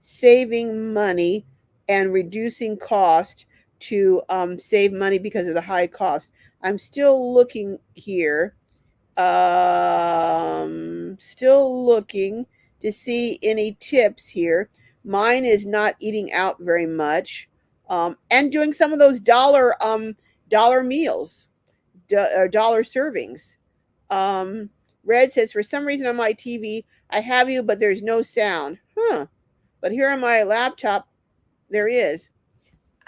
saving money and reducing cost to save money because of the high cost? I'm still looking here. Still looking to see any tips here. Mine is not eating out very much, and doing some of those dollar meals, dollar servings. Um, Red says, for some reason on my TV, I have you, but there's no sound. Huh. But here on my laptop, there is.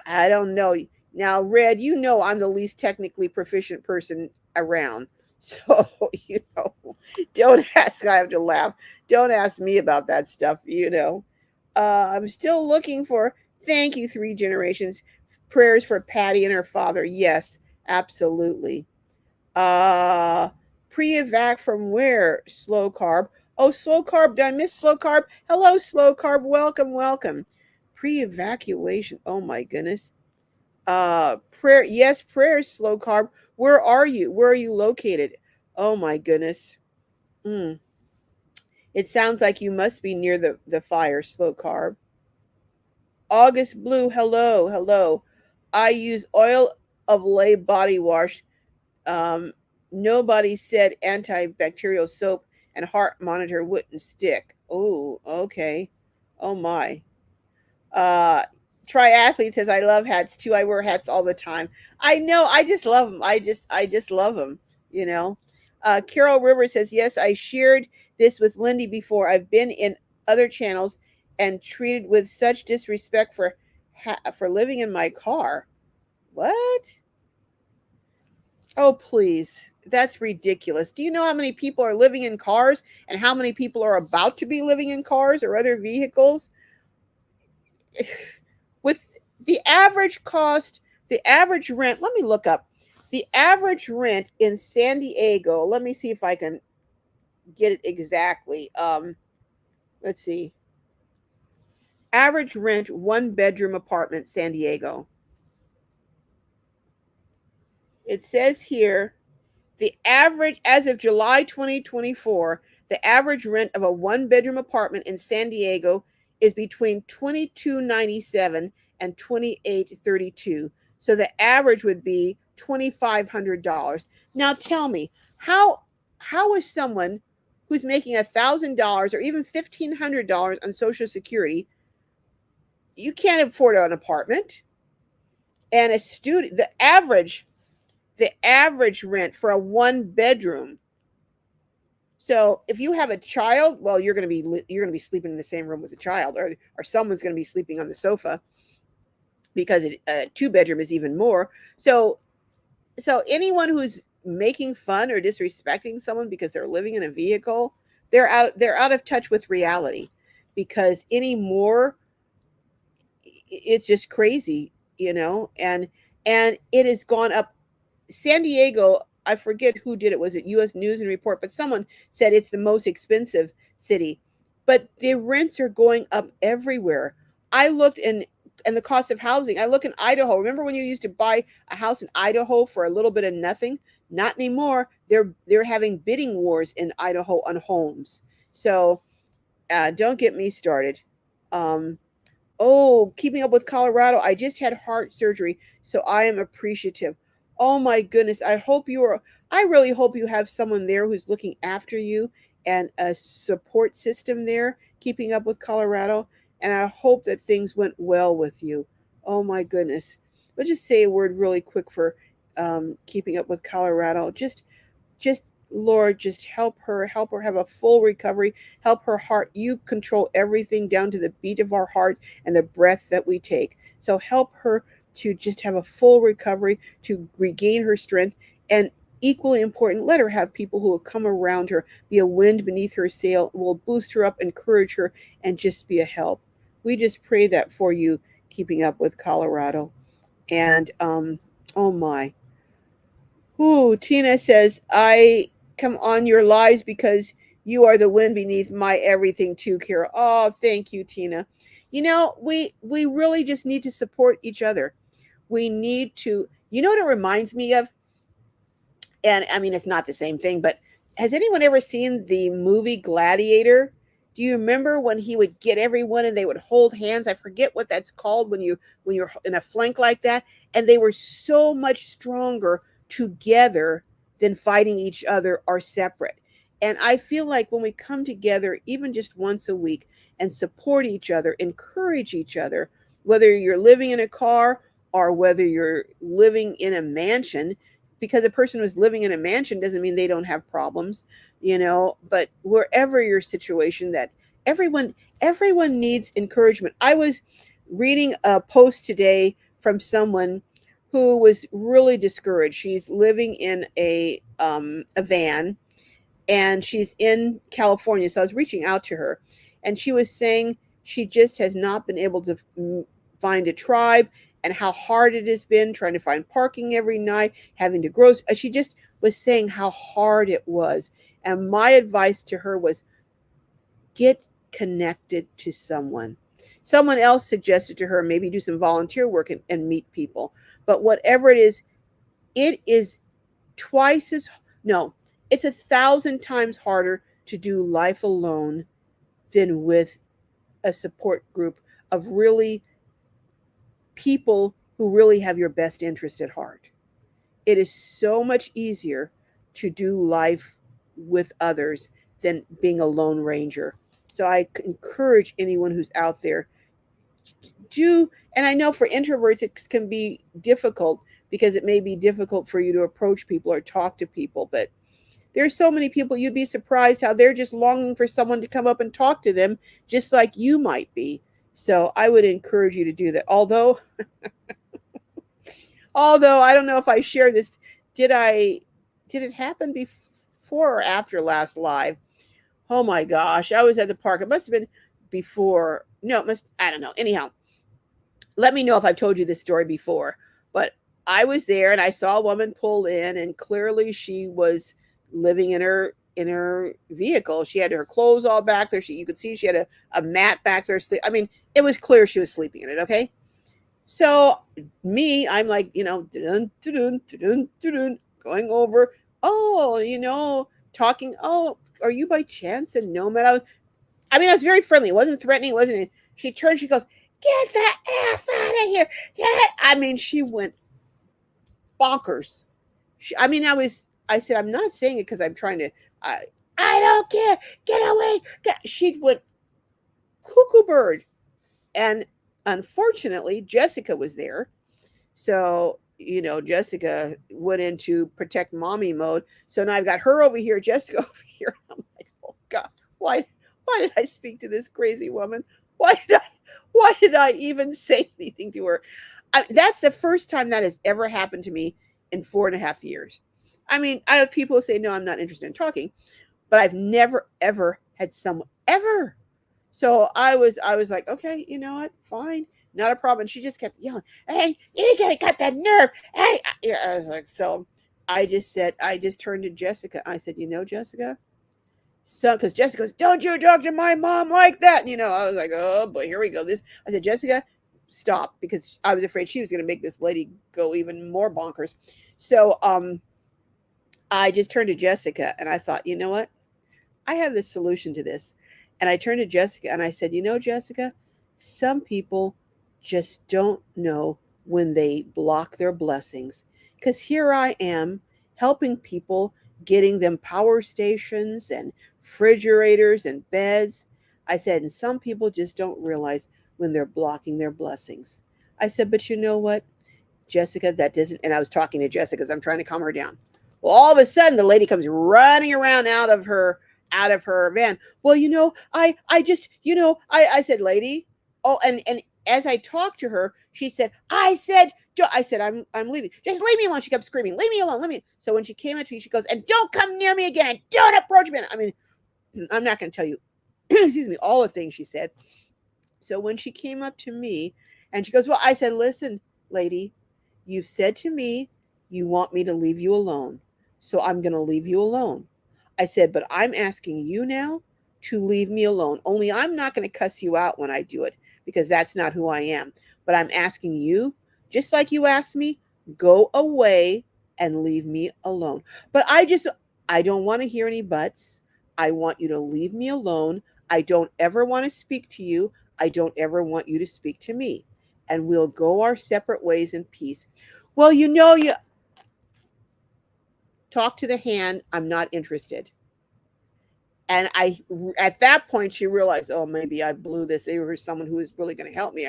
I don't know. Now, Red, you know I'm the least technically proficient person around. So, don't ask. I have to laugh. Don't ask me about that stuff. I'm still looking for, thank you, Three Generations. Prayers for Patty and her father. Yes, absolutely. Uh, Pre-evac from where? Slow carb. Oh, slow carb. Did I miss slow carb? Hello, slow carb. Welcome, welcome. Pre-evacuation. Oh my goodness. Prayer. Yes, prayers. Slow carb. Where are you? Where are you located? Oh my goodness. Mm. It sounds like you must be near the fire. Slow carb. August Blue. Hello, hello. I use oil of lay body wash. Um, Nobody said antibacterial soap and heart monitor wouldn't stick. Oh, okay. Oh my. Uh, Triathlete says I love hats too. I wear hats all the time. I know. I just love them. I just love them. You know. Carol Rivers says yes. I shared this with Lindy before. I've been in other channels and treated with such disrespect for living in my car. What? Oh, please. That's ridiculous. Do you know how many people are living in cars and how many people are about to be living in cars or other vehicles? With the average cost, the average rent, let me look up. The average rent in San Diego, let me see if I can get it exactly. Let's see. Average rent, one bedroom apartment, San Diego. It says here the average, as of July 2024, the average rent of a one bedroom apartment in San Diego is between $22.97 and $28.32. So the average would be $2,500. Now tell me, how is someone who's making $1,000 or even $1,500 on Social Security, you can't afford an apartment, and a student, the average rent for a one bedroom. So if you have a child, well, you're going to be sleeping in the same room with the child, or someone's going to be sleeping on the sofa, because a two bedroom is even more. So anyone who's making fun or disrespecting someone because they're living in a vehicle, they're out of touch with reality, because anymore it's just crazy, and it has gone up. San Diego, I forget who did it. Was it US News and Report? But someone said it's the most expensive city. But the rents are going up everywhere. I looked and the cost of housing. I look in Idaho. Remember when you used to buy a house in Idaho for a little bit of nothing? Not anymore. They're having bidding wars in Idaho on homes. So don't get me started. Um, Oh, keeping up with Colorado. I just had heart surgery, so I am appreciative. Oh my goodness. I really hope you have someone there who's looking after you, and a support system there, keeping up with Colorado. And I hope that things went well with you. Oh my goodness. Let's just say a word really quick for keeping up with Colorado. Just Lord, just help her have a full recovery, help her heart. You control everything down to the beat of our heart and the breath that we take. So help her to just have a full recovery, to regain her strength, and equally important, let her have people who will come around her, be a wind beneath her sail, will boost her up, encourage her, and just be a help. We just pray that for you, keeping up with Colorado. And oh my. Ooh, Tina says, I come on your lives because you are the wind beneath my everything too, Kira. Oh, thank you, Tina. We really just need to support each other. We need to, what it reminds me of? And I mean, it's not the same thing, but Has anyone ever seen the movie Gladiator? Do you remember when he would get everyone and they would hold hands? I forget what that's called when you're in a flank like that, and they were so much stronger together than fighting each other or separate. And I feel like when we come together even just once a week and support each other, encourage each other, whether you're living in a car or whether you're living in a mansion, because a person who's living in a mansion doesn't mean they don't have problems, but wherever your situation, that everyone needs encouragement. I was reading a post today from someone who was really discouraged. She's living in a van, and she's in California. So I was reaching out to her, and she was saying she just has not been able to find a tribe, and how hard it has been trying to find parking every night, having to grow. She just was saying how hard it was. And my advice to her was get connected to someone. Someone else suggested to her maybe do some volunteer work and meet people. But whatever it is twice as, no, it's 1,000 times harder to do life alone than with a support group of really people who really have your best interest at heart. It is so much easier to do life with others than being a lone ranger. So I encourage anyone who's out there, do, and I know for introverts it can be difficult because it may be difficult for you to approach people or talk to people, but there's so many people, you'd be surprised how they're just longing for someone to come up and talk to them, just like you might be. So I would encourage you to do that. Although I don't know if I share this, did I did it happen before or after last live? Oh my gosh, I was at the park. It must have been before. No, it must, I don't know. Anyhow, let me know if I've told you this story before. But I was there and I saw a woman pull in, and clearly she was living in her vehicle. She had her clothes all back there. You could see she had a mat back there. I mean, it was clear she was sleeping in it, okay? So I'm like, dun, dun, dun, dun, going over, oh, talking, oh, are you by chance a nomad? I was very friendly. It wasn't threatening. It wasn't. She turned, she goes, get that ass out of here. She went bonkers. I said, I'm not saying it because I'm trying to, I don't care. Get away. She went cuckoo bird. And unfortunately, Jessica was there. So, Jessica went into protect mommy mode. So now I've got her over here, Jessica over here. I'm like, oh God, why did I speak to this crazy woman? Why did I even say anything to her? That's the first time that has ever happened to me in 4.5 years. I have people who say, no, I'm not interested in talking, but I've never, ever had someone ever. So I was like, okay, you know what? Fine. Not a problem. And she just kept yelling, hey, you gotta cut that nerve. Hey, I was like, so I just turned to Jessica. I said, Jessica, so, because Jessica goes, don't you talk to my mom like that. I was like, oh boy, here we go. I said, Jessica, stop, because I was afraid she was going to make this lady go even more bonkers. So, I just turned to Jessica and I thought, you know what? I have the solution to this. And I turned to Jessica and I said, Jessica, some people just don't know when they block their blessings. Because here I am helping people, getting them power stations and refrigerators and beds. I said, and some people just don't realize when they're blocking their blessings. I said, but you know what, Jessica, that doesn't, and I was talking to Jessica because I'm trying to calm her down. Well, all of a sudden the lady comes running around out of her van. Well, I just, I said, lady, oh, and as I talked to her, she said, I said, I'm leaving. Just leave me alone. She kept screaming, leave me alone, leave me. So when she came up to me, she goes, and don't come near me again, and don't approach me. I'm not going to tell you, excuse me, all the things she said. So when she came up to me and she goes, well, I said, listen, lady, you've said to me you want me to leave you alone. So I'm going to leave you alone. I said, but I'm asking you now to leave me alone. Only I'm not going to cuss you out when I do it because that's not who I am. But I'm asking you, just like you asked me, go away and leave me alone. But I don't want to hear any buts. I want you to leave me alone. I don't ever want to speak to you. I don't ever want you to speak to me. And we'll go our separate ways in peace. Well, you talk to the hand. I'm not interested. And at that point, she realized, oh, maybe I blew this. They were someone who was really going to help me.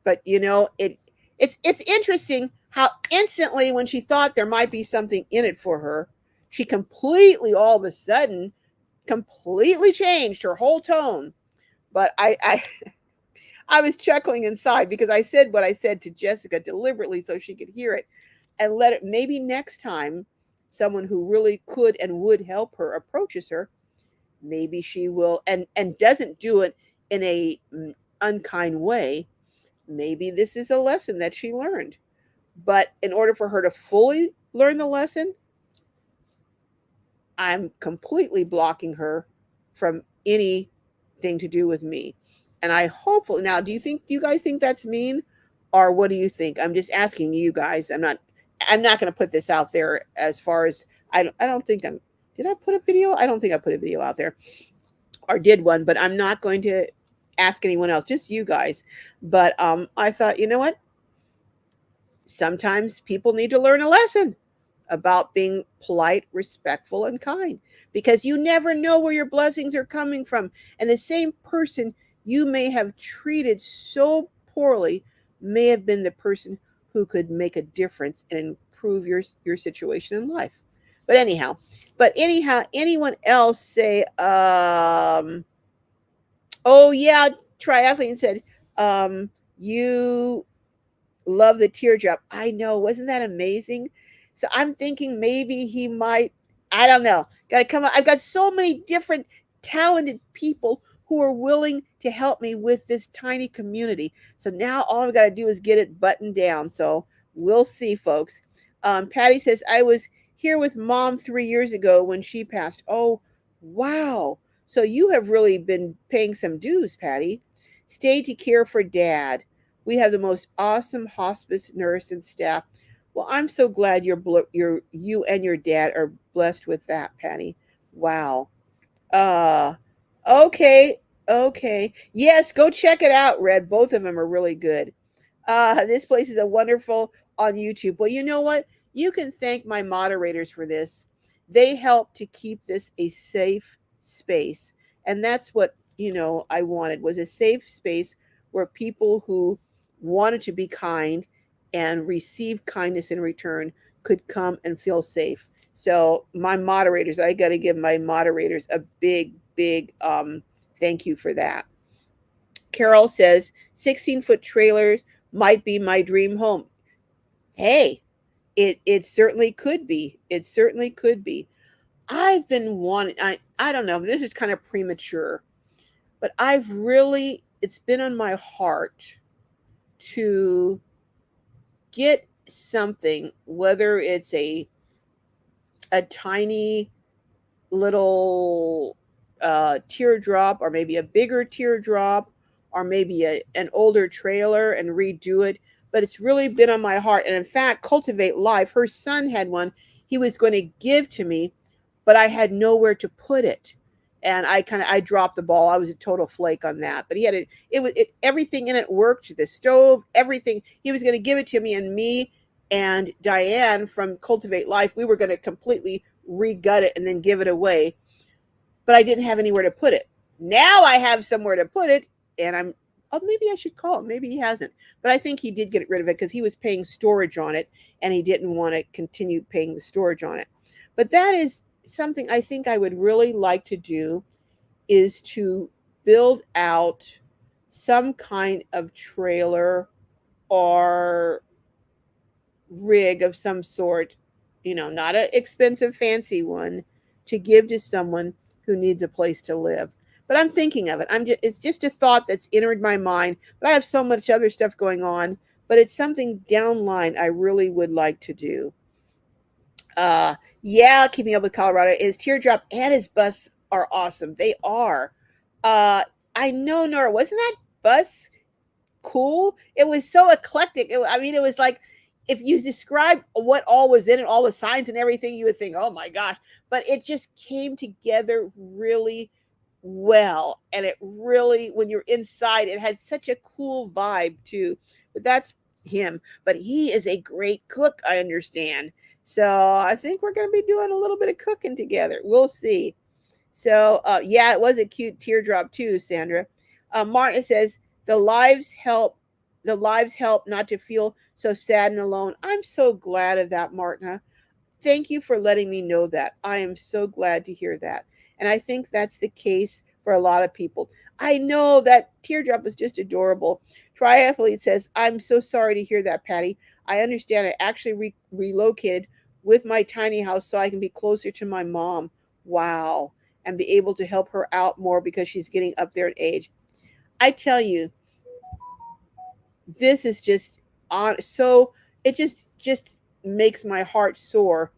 But it's interesting how instantly, when she thought there might be something in it for her, she completely, all of a sudden, completely changed her whole tone. But I was chuckling inside because I said what I said to Jessica deliberately so she could hear it and let it. Maybe next time someone who really could and would help her approaches her, maybe she will and doesn't do it in a unkind way. Maybe this is a lesson that she learned. But in order for her to fully learn the lesson, I'm completely blocking her from anything to do with me. And I hopefully now, do you guys think that's mean? Or what do you think? I'm just asking you guys. I'm not going to put this out there as far as I don't think I'm did I put a video? I don't think I put a video out there or did one, but I'm not going to ask anyone else, just you guys. But I thought, you know what? Sometimes people need to learn a lesson about being polite, respectful, and kind because you never know where your blessings are coming from. And the same person you may have treated so poorly may have been the person who could make a difference and improve your situation in life. But anyhow, anyone else say, oh yeah, triathlete said, you love the teardrop. I know. Wasn't that amazing? So I'm thinking maybe he might, I don't know. Got to come up. I've got so many different talented people who are willing to help me with this tiny community. So now all I've got to do is get it buttoned down. So we'll see, folks. Patty says, I was here with mom 3 years ago when she passed. Oh, wow. So you have really been paying some dues, Patty. Stayed to care for dad. We have the most awesome hospice nurse and staff. Well, I'm so glad you and your dad are blessed with that, Patty. Wow. Uh okay. Okay. Yes, go check it out, Red. Both of them are really good. This place is a wonderful on YouTube. Well, you know what? You can thank my moderators for this. They help to keep this a safe space. And that's what, I wanted was a safe space where people who wanted to be kind and receive kindness in return could come and feel safe. So my moderators, I got to give my moderators a big, big thank you for that. Carol says 16-foot trailers might be my dream home. Hey, it certainly could be. It certainly could be. I've been wanting I don't know, this is kind of premature, but it's been on my heart to get something, whether it's a tiny little teardrop or maybe a bigger teardrop or maybe an older trailer and redo it. But it's really been on my heart. And in fact, Cultivate Life, her son had one he was going to give to me, but I had nowhere to put it. And I dropped the ball. I was a total flake on that. But he had everything in it worked, the stove, everything. He was going to give it to me, and me and Diane from Cultivate Life, we were going to completely regut it and then give it away. But I didn't have anywhere to put it. Now I have somewhere to put it, and maybe I should call him. Maybe he hasn't. But I think he did get rid of it because he was paying storage on it, and he didn't want to continue paying the storage on it. But that is something I think I would really like to do, is to build out some kind of trailer or rig of some sort, not an expensive fancy one, to give to someone who needs a place to live. But I'm thinking of it. It's just a thought that's entered my mind, but I have so much other stuff going on, but it's something down line I really would like to do. Yeah, keeping up with Colorado. His teardrop and his bus are awesome. They are. Uh, I know, Nora. Wasn't that bus cool? It was so eclectic. It was like if you describe what all was in it, all the signs and everything, you would think, oh my gosh. But it just came together really well. And it really, when you're inside, it had such a cool vibe too. But that's him. But he is a great cook, I understand. So I think we're going to be doing a little bit of cooking together. We'll see. So yeah, it was a cute teardrop too, Sandra. Martin says the lives help. The lives help not to feel so sad and alone. I'm so glad of that, Martina. Thank you for letting me know that. I am so glad to hear that. And I think that's the case for a lot of people. I know that teardrop was just adorable. Triathlete says, I'm so sorry to hear that, Patty. I understand. I actually relocated with my tiny house so I can be closer to my mom. Wow. And be able to help her out more because she's getting up there in age. I tell you, this is just on so it just makes my heart soar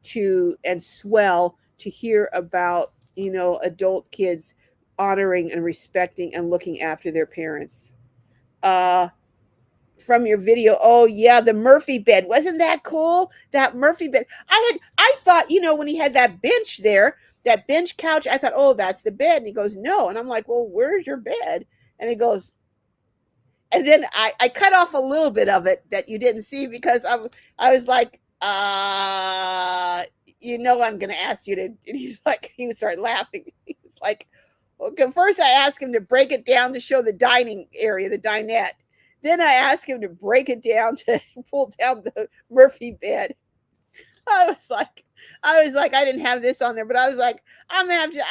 to and swell to hear about adult kids honoring and respecting and looking after their parents. uh from your video, oh yeah, the Murphy bed, wasn't that cool? That Murphy bed, I thought, when he had that bench there, that bench couch, I thought, oh, that's the bed. And he goes, no. And I'm like, well, where's your bed? And he goes, and then I cut off a little bit of it that you didn't see because I was like, I'm gonna ask you to, and he's like, he would start laughing. He was like, okay, first I asked him to break it down to show the dining area, the dinette. Then I asked him to break it down to pull down the Murphy bed. I was like, I didn't have this on there, but I was like, I'm gonna have to.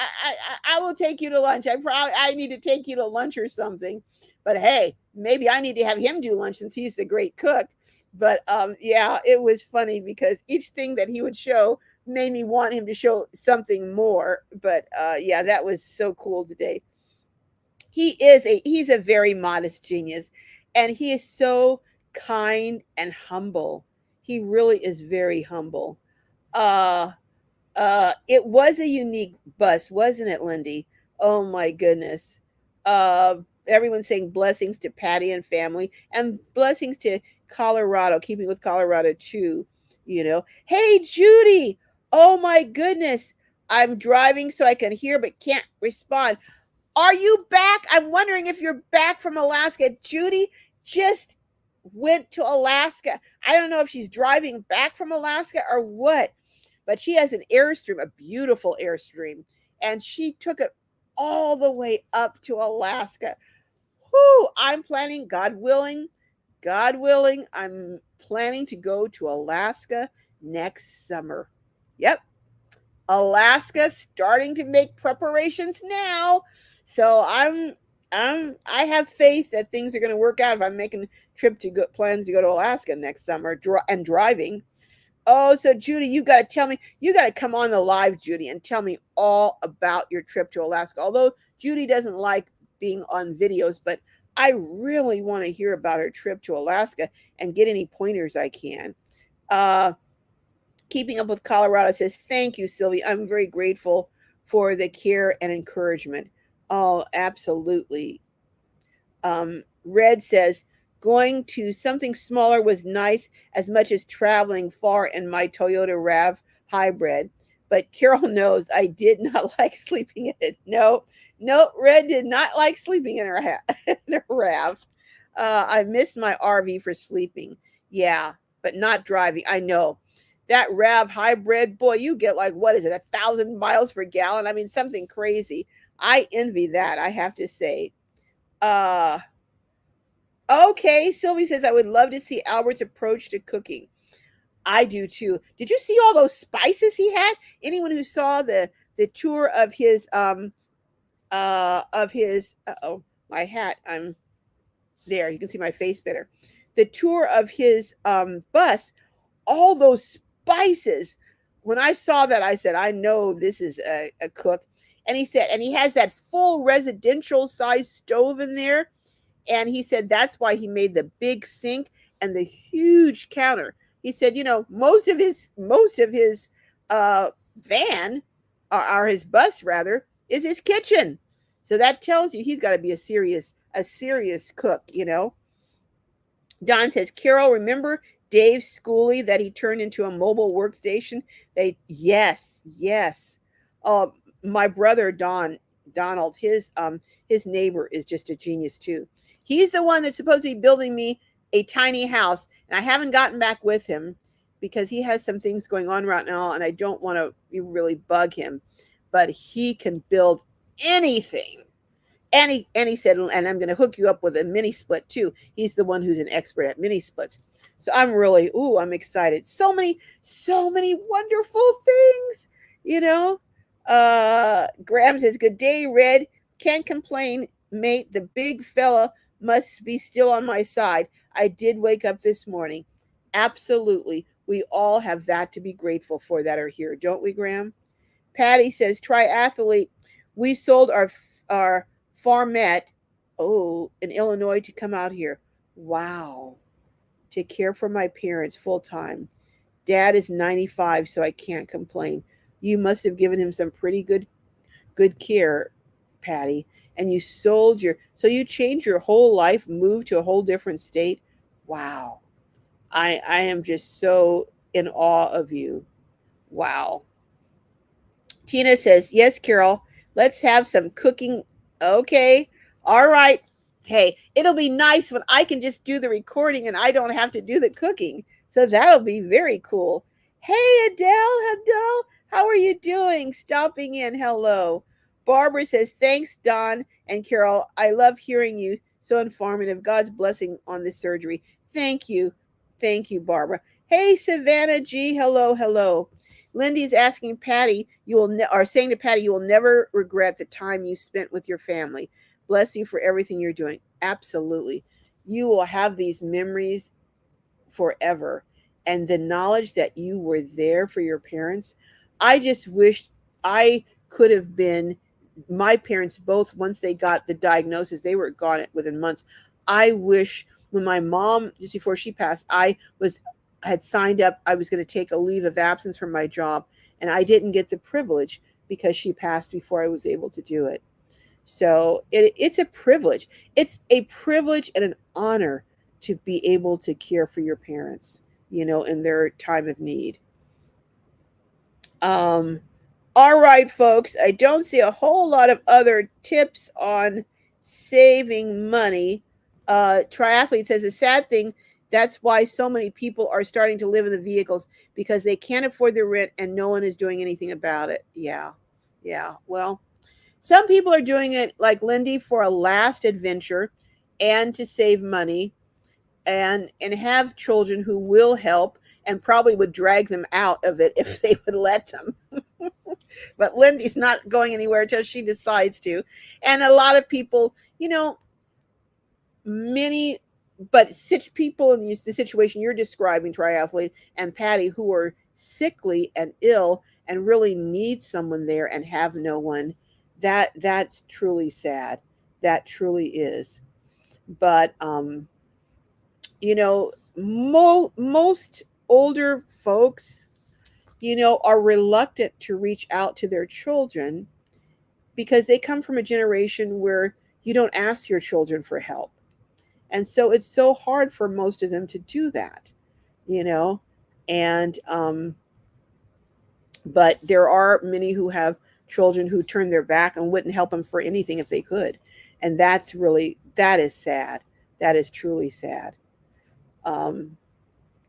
I will take you to lunch. I need to take you to lunch or something. But hey, maybe I need to have him do lunch since he's the great cook. But yeah, it was funny because each thing that he would show made me want him to show something more. But yeah, that was so cool today. He's a very modest genius, and he is so kind and humble. He really is very humble. uh it was a unique bus, wasn't it, Lindy? Oh my goodness. uh Everyone's saying blessings to Patty and family, and blessings to Colorado, keeping with Colorado too. Hey Judy, oh my goodness, I'm driving so I can hear but can't respond. Are you back? I'm wondering if you're back from Alaska. Judy just went to Alaska. I don't know if she's driving back from Alaska or what, but she has an Airstream, a beautiful Airstream, and she took it all the way up to Alaska. Whoo, I'm planning, God willing, I'm planning to go to Alaska next summer. Yep, Alaska starting to make preparations now. So I have faith that things are going to work out if I'm making trip to go, plans to go to Alaska next summer and driving. Oh, so Judy, you got to tell me, you got to come on the live, Judy, and tell me all about your trip to Alaska. Although Judy doesn't like being on videos, but I really want to hear about her trip to Alaska and get any pointers I can. Uh, Keeping Up with Colorado says, thank you, Sylvie. I'm very grateful for the care and encouragement. Oh, absolutely. Red says, going to something smaller was nice as much as traveling far in my Toyota RAV hybrid. But Carol knows I did not like sleeping in it. No, no, Red did not like sleeping in in her RAV. I miss my RV for sleeping. Yeah, but not driving. I know. That RAV hybrid, boy, you get like, what is it, 1,000 miles per gallon? I mean, something crazy. I envy that, I have to say. Uh, okay, Sylvie says, I would love to see Albert's approach to cooking. I do too. Did you see all those spices he had? Anyone who saw the tour of his oh, my hat, I'm there, you can see my face better. The tour of his bus, all those spices. When I saw that, I said, I know this is a cook. And he said, and he has that full residential size stove in there. And he said that's why he made the big sink and the huge counter. He said, most of his uh, van, or his bus rather, is his kitchen. So that tells you he's got to be a serious cook. Don says, Carol, remember Dave Schooley that he turned into a mobile workstation. Yes, yes. Um, my brother Donald, his neighbor is just a genius too. He's the one that's supposed to be building me a tiny house, and I haven't gotten back with him because he has some things going on right now, and I don't want to really bug him. But he can build anything. And he said, and I'm going to hook you up with a mini split too. He's the one who's an expert at mini splits. So I'm excited. So many wonderful things, you know. Graham says, "Good day, Red. Can't complain, mate. The big fella must be still on my side. I did wake up this morning. Absolutely. We all have that to be grateful for that are here, don't we, Graham?" Patty says, "Triathlete. We sold our farmette, in Illinois to come out here. Wow. To care for my parents full time. Dad is 95, so I can't complain. You must have given him some pretty good care, Patty. And you changed your whole life, moved to a whole different state. Wow. I am just so in awe of you. Wow." Tina says, "Yes, Carol, let's have some cooking." Okay. All right. Hey, it'll be nice when I can just do the recording and I don't have to do the cooking. So that'll be very cool. Hey, Adele, how are you doing? Stopping in. Hello. Barbara says, "Thanks, Don and Carol. I love hearing you. So informative. God's blessing on this surgery." Thank you. Thank you, Barbara. Hey, Savannah G. Hello. Lindy's asking Patty, are saying to Patty, "You will never regret the time you spent with your family. Bless you for everything you're doing." Absolutely. You will have these memories forever. And the knowledge that you were there for your parents, I just wish I could have been. My parents both, once they got the diagnosis, they were gone within months. I wish when my mom, just before she passed, had signed up, I was going to take a leave of absence from my job, and I didn't get the privilege because she passed before I was able to do it. So it's a privilege. It's a privilege and an honor to be able to care for your parents, in their time of need. Um, all right, folks. I don't see a whole lot of other tips on saving money. Triathlete says the sad thing, that's why so many people are starting to live in the vehicles because they can't afford the rent and no one is doing anything about it. Yeah. Yeah. Well, some people are doing it like Lindy for a last adventure and to save money and have children who will help and probably would drag them out of it if they would let them. But Lindy's not going anywhere until she decides to. And a lot of people, many, but people in the situation you're describing, Triathlete and Patty, who are sickly and ill and really need someone there and have no one, that's truly sad. That truly is. But most older folks, are reluctant to reach out to their children because they come from a generation where you don't ask your children for help. And so it's so hard for most of them to do that, you know? And, but there are many who have children who turn their back and wouldn't help them for anything if they could. And that is sad. That is truly sad. Um,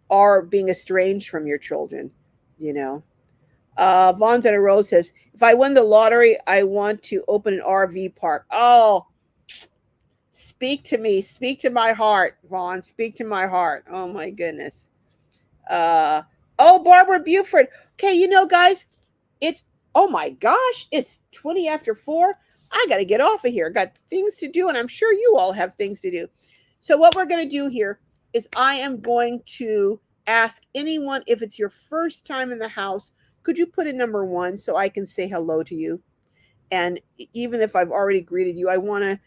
or being estranged from your children, you know. Vaughn's on a Rose says, "If I win the lottery, I want to open an RV park." Oh, speak to me. Speak to my heart, Vaughn. Speak to my heart. Oh, my goodness. Uh, oh, Barbara Buford. Okay, guys, it's, oh my gosh, it's 20 after 4. I got to get off of here. Got things to do, and I'm sure you all have things to do. So, what we're going to do here is I am going to ask anyone, if it's your first time in the house, could you put a number 1 so I can say hello to you? And even if I've already greeted you, I want to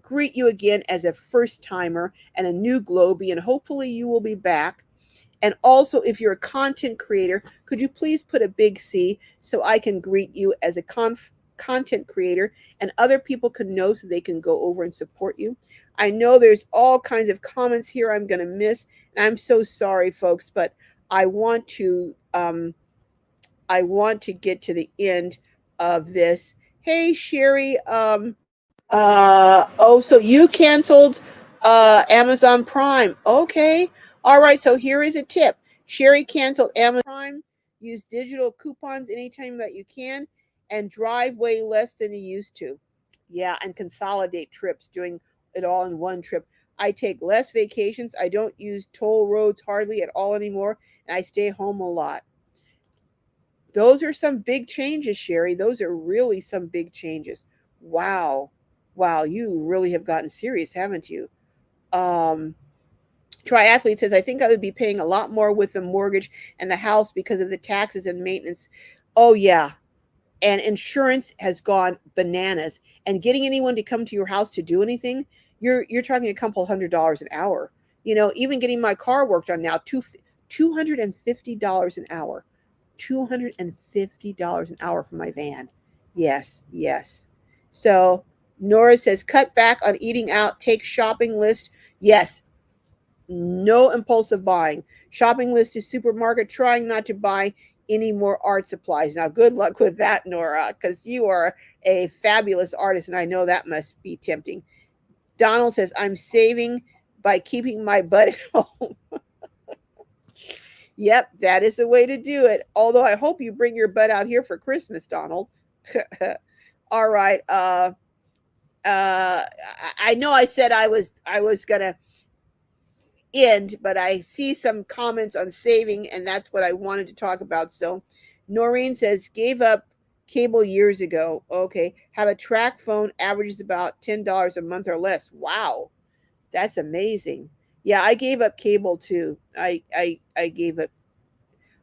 greet you again as a first timer and a new Globie, and hopefully you will be back. And also, if you're a content creator, could you please put a big C so I can greet you as a content creator and other people can know so they can go over and support you? I know there's all kinds of comments here I'm going to miss, and I'm so sorry, folks, but I want to I want to get to the end of this. Hey, Sherry. Oh, so you canceled Amazon Prime. Okay. All right. So here is a tip. Sherry canceled Amazon Prime. Use digital coupons anytime that you can and drive way less than you used to. Yeah, and consolidate trips, doing it all in one trip. I take less vacations. I don't use toll roads hardly at all anymore, and I stay home a lot. Those are some big changes, Sherry. Those are really some big changes. Wow. Wow, you really have gotten serious, haven't you? Um, Triathlete says, I think I would be paying a lot more with the mortgage and the house because of the taxes and maintenance. Oh, yeah. And insurance has gone bananas. And getting anyone to come to your house to do anything, you're talking a couple $100 an hour. You know, even getting my car worked on now, $250 an hour. $250 an hour for my van. Yes, yes. So Nora says, cut back on eating out, take shopping list. Yes, no impulsive buying. Shopping list is supermarket, trying not to buy any more art supplies. Now, good luck with that, Nora, because you are a fabulous artist, and I know that must be tempting. Donald says, I'm saving by keeping my butt at home. Yep, that is the way to do it. Although I hope you bring your butt out here for Christmas, Donald. All right. I know I said I was gonna end, but I see some comments on saving, and that's what I wanted to talk about. So, Noreen says gave up cable years ago. Okay, have a track phone, averages about $10 a month or less. Wow, that's amazing. Yeah, I gave up cable too. I gave it.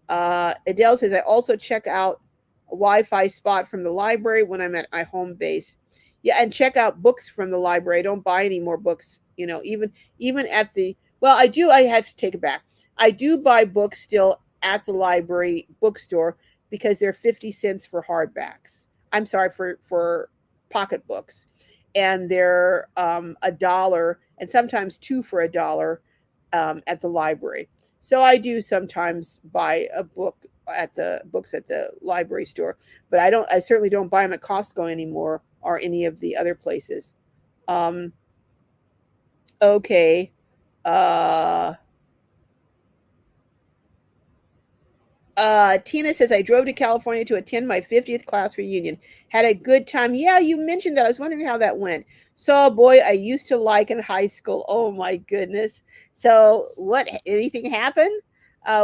Adele says, I also check out a Wi Fi spot from the library when I'm at my home base. Yeah, and check out books from the library. I don't buy any more books, you know, even at the well, I do, I have to take it back. I do buy books still at the library bookstore because they're 50 cents for hardbacks. I'm sorry, for pocketbooks. And they're a dollar and sometimes two for a dollar at the library. So I do sometimes buy a book at the books at the library store, but I certainly don't buy them at Costco anymore or any of the other places. Um, okay. Uh, Tina says, I drove to California to attend my 50th class reunion. Had a good time. Yeah, you mentioned that. I was wondering how that went. Saw a boy I used to like in high school. Oh my goodness. So, what, anything happened?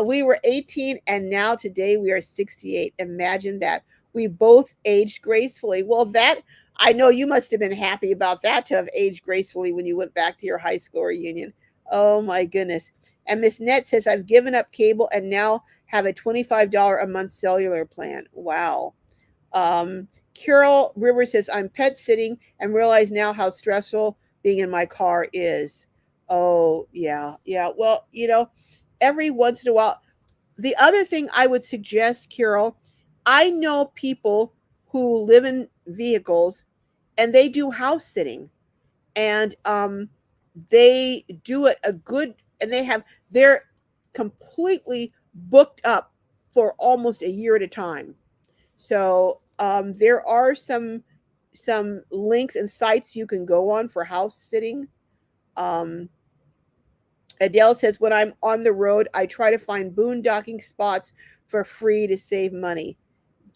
We were 18 and now today we are 68. Imagine that. We both aged gracefully. Well, I know you must have been happy about that to have aged gracefully when you went back to your high school reunion. Oh my goodness. And Miss Net says, I've given up cable and now have a $25 a month cellular plan. Wow. Carol River says, I'm pet sitting and realize now how stressful being in my car is. Oh, yeah. Yeah. Well, every once in a while, the other thing I would suggest, Carol, I know people who live in vehicles and they do house sitting and they do it a good and they're completely booked up for almost a year at a time. So there are some links and sites you can go on for house sitting. um, Adele says, when I'm on the road I try to find boondocking spots for free to save money.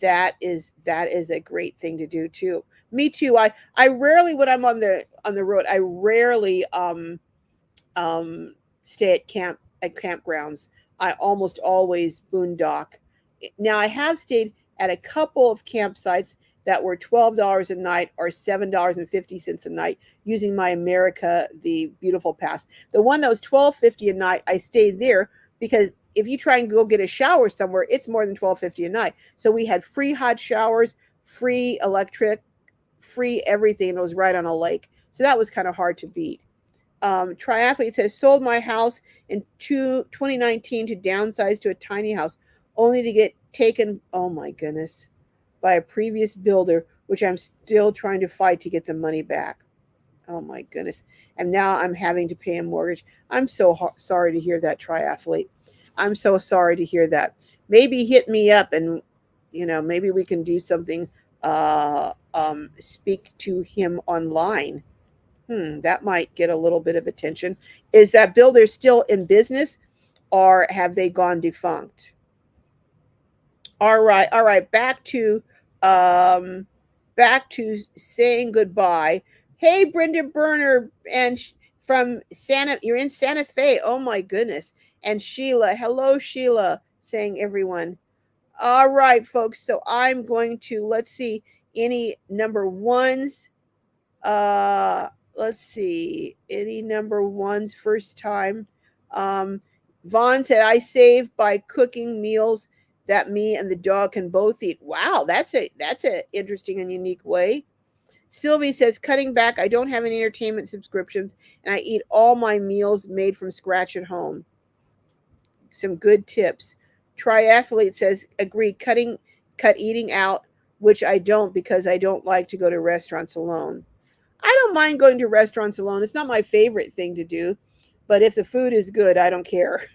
That is a great thing to do too. Me too. I rarely, when I'm on the road, I rarely um, stay at campgrounds. I almost always boondock. Now I have stayed at a couple of campsites that were $12 a night or $7.50 a night using my America the Beautiful pass. The one that was $12.50 a night, I stayed there because if you try and go get a shower somewhere, it's more than $12.50 a night. So we had free hot showers, free electric, free everything. And it was right on a lake. So that was kind of hard to beat. Triathlete says, sold my house in 2019 to downsize to a tiny house, only to get taken, oh my goodness, by a previous builder, which I'm still trying to fight to get the money back. Oh my goodness. And now I'm having to pay a mortgage. I'm so sorry to hear that, triathlete. I'm so sorry to hear that. Maybe hit me up and, maybe we can do something, speak to him online. That might get a little bit of attention. Is that builder still in business or have they gone defunct? All right, all right. Um back to saying goodbye. Hey, Brenda Berner and from Santa, you're in Santa Fe. Oh my goodness. And Sheila, hello Sheila, saying everyone. All right, folks. So I'm going to let's see any number ones. Uh, let's see. Any number ones first time. Um, Vaughn said, I save by cooking meals that me and the dog can both eat. Wow, that's a interesting and unique way. Sylvie says, cutting back. I don't have any entertainment subscriptions, and I eat all my meals made from scratch at home. Some good tips. Triathlete says, agree. Cut eating out, which I don't because I don't like to go to restaurants alone. I don't mind going to restaurants alone. It's not my favorite thing to do, but if the food is good, I don't care.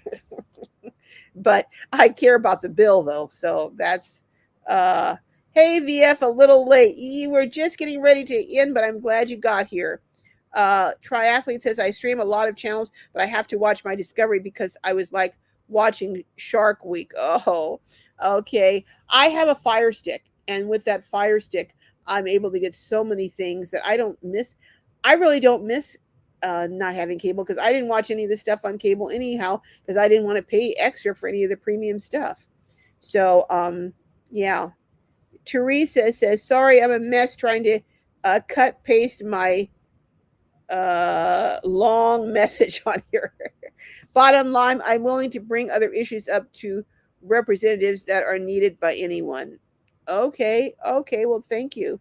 But I care about the bill though. So that's uh hey VF, a little late. You were just getting ready to end, but I'm glad you got here. Triathlete says I stream a lot of channels, but I have to watch my Discovery because I was like watching Shark Week. Oh, okay. I have a Fire Stick, and with that Fire Stick, I'm able to get so many things that I don't miss. I really don't miss not having cable because I didn't watch any of this stuff on cable anyhow because I didn't want to pay extra for any of the premium stuff. So, yeah. Teresa says, sorry, I'm a mess trying to cut paste my long message on here. Bottom line, I'm willing to bring other issues up to representatives that are needed by anyone. Okay, okay, well, thank you.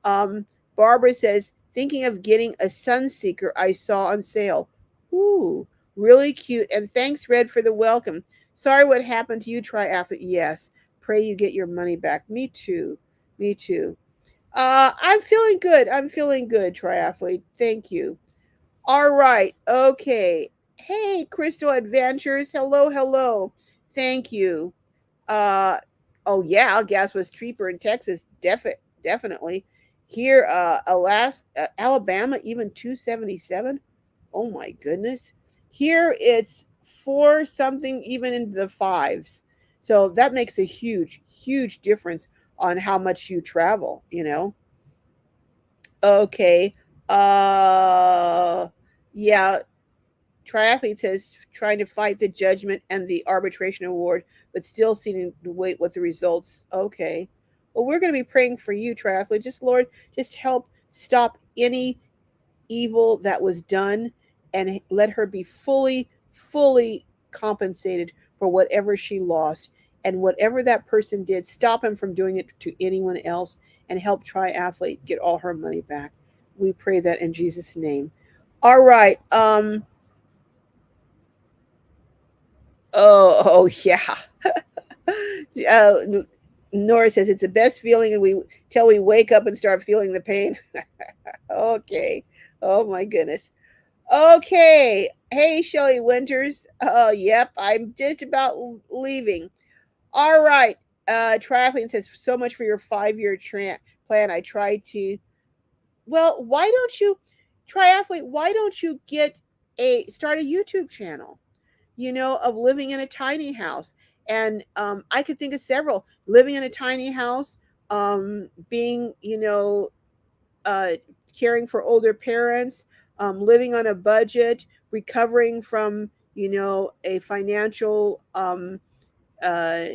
Um, Barbara says, thinking of getting a Sunseeker I saw on sale. Ooh, really cute. And thanks, Red, for the welcome. Sorry what happened to you, triathlete. Yes, pray you get your money back. Me too. Me too. I'm feeling good. I'm feeling good, triathlete. Thank you. All right. Okay. Hey, Crystal Adventures. Hello, hello. Thank you. Uh, oh yeah, gas was cheaper in Texas. Definitely. Here, Alabama, even 277. Oh my goodness. Here it's four something, even in the fives. So that makes a huge, huge difference on how much you travel. Okay. Uh, yeah, triathlete says trying to fight the judgment and the arbitration award, but still seeming to wait with the results. Okay. Well, we're going to be praying for you, triathlete. Just, Lord, just help stop any evil that was done and let her be fully, fully compensated for whatever she lost. And whatever that person did, stop him from doing it to anyone else and help triathlete get all her money back. We pray that in Jesus' name. All right. Oh, yeah. uh, Nora says it's the best feeling, and we till we wake up and start feeling the pain. Okay. Oh my goodness. Okay. Hey, Shelly Winters. Oh, yep. I'm just about leaving. All right. Triathlete says so much for your 5-year plan. I tried to. Well, why don't you, triathlete? Why don't you start a YouTube channel? Of living in a tiny house. And I could think of several living in a tiny house, being, uh, caring for older parents, living on a budget, recovering from, a financial uh,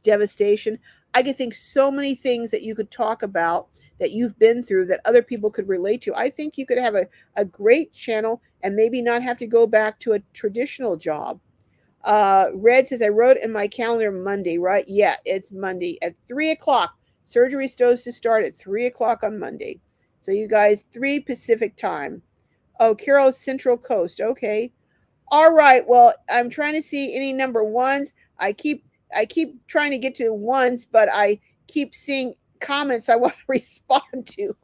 devastation. I could think so many things that you could talk about that you've been through that other people could relate to. I think you could have a great channel and maybe not have to go back to a traditional job. Red says, I wrote in my calendar Monday, right? Yeah, it's Monday at 3 o'clock. Surgery supposed to start at 3 o'clock on Monday. So you guys, 3 Pacific time. Oh, Carol Central Coast. Okay. All right. Well, I'm trying to see any number ones. I keep trying to get to ones, but I keep seeing comments I want to respond to.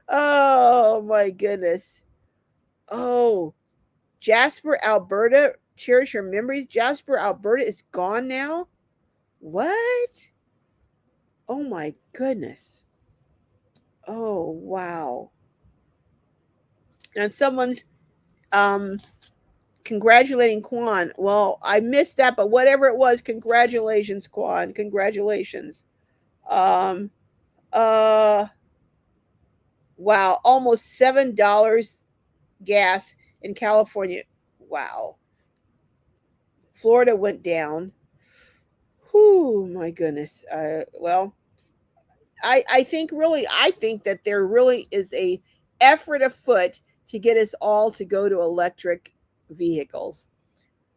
Oh my goodness. Oh, Jasper, Alberta. Cherish your memories. Jasper, Alberta is gone now. What? Oh my goodness. Oh wow. And someone's um congratulating Quan. Well, I missed that, but whatever it was, congratulations, Quan. Congratulations. Um uh wow, almost $7 gas in California. Wow. Florida went down. Whew, my goodness. Well, I think that there really is a effort afoot to get us all to go to electric vehicles.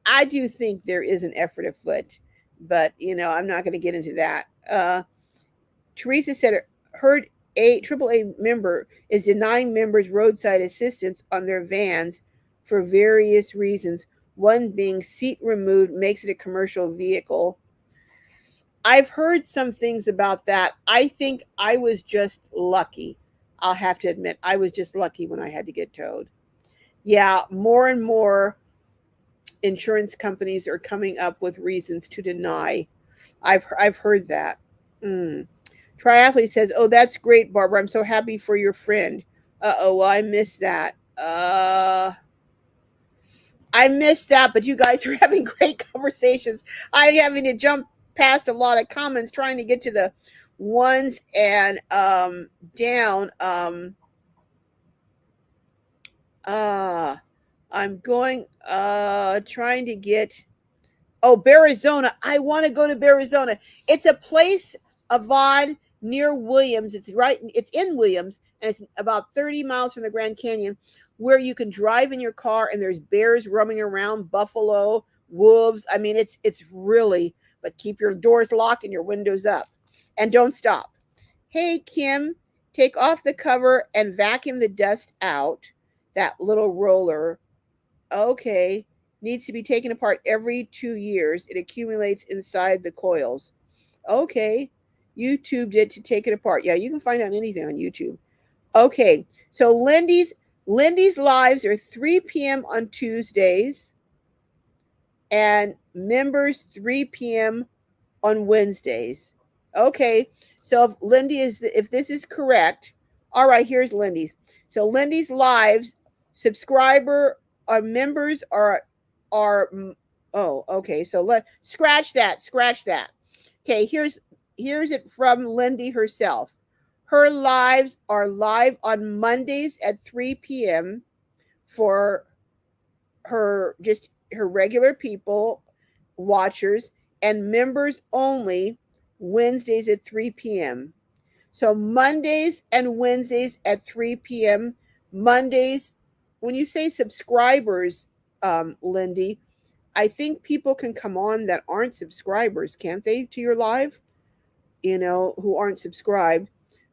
I do think there is an effort afoot, but I'm not going to get into that. Teresa said heard a AAA member is denying members roadside assistance on their vans for various reasons. One being seat removed makes it a commercial vehicle. I've heard some things about that. I think I was just lucky. I'll have to admit, I was just lucky when I had to get towed. Yeah, more and more insurance companies are coming up with reasons to deny. I've heard that. Mm. Triathlete says, "Oh, that's great, Barbara. I'm so happy for your friend." Oh, well, I missed that. I missed that, but you guys are having great conversations. I'm having to jump past a lot of comments trying to get to the ones and down. Uh I'm going trying to get. Oh, Arizona. I want to go to Arizona. It's a place, Avon, near Williams. It's in Williams, and it's about 30 miles from the Grand Canyon, where you can drive in your car and there's bears roaming around, buffalo, wolves. I mean, it's really, but keep your doors locked and your windows up. And don't stop. Hey, Kim, take off the cover and vacuum the dust out. That little roller. Okay. Needs to be taken apart every 2 years. It accumulates inside the coils. Okay. YouTubed it to take it apart. Yeah, you can find out anything on YouTube. Okay. So Lindy's lives are 3 p.m. on Tuesdays and members 3 p.m. on Wednesdays. Okay. So if this is correct, all right, here's Lindy's. So Lindy's lives subscriber members are oh, okay. So let scratch that. Okay, here's it from Lindy herself. Her lives are live on Mondays at 3 p.m. for her regular people, watchers, and members only Wednesdays at 3 p.m. So Mondays and Wednesdays at 3 p.m. Mondays, when you say subscribers, Lindy, I think people can come on that aren't subscribers, can't they, to your live? Who aren't subscribed.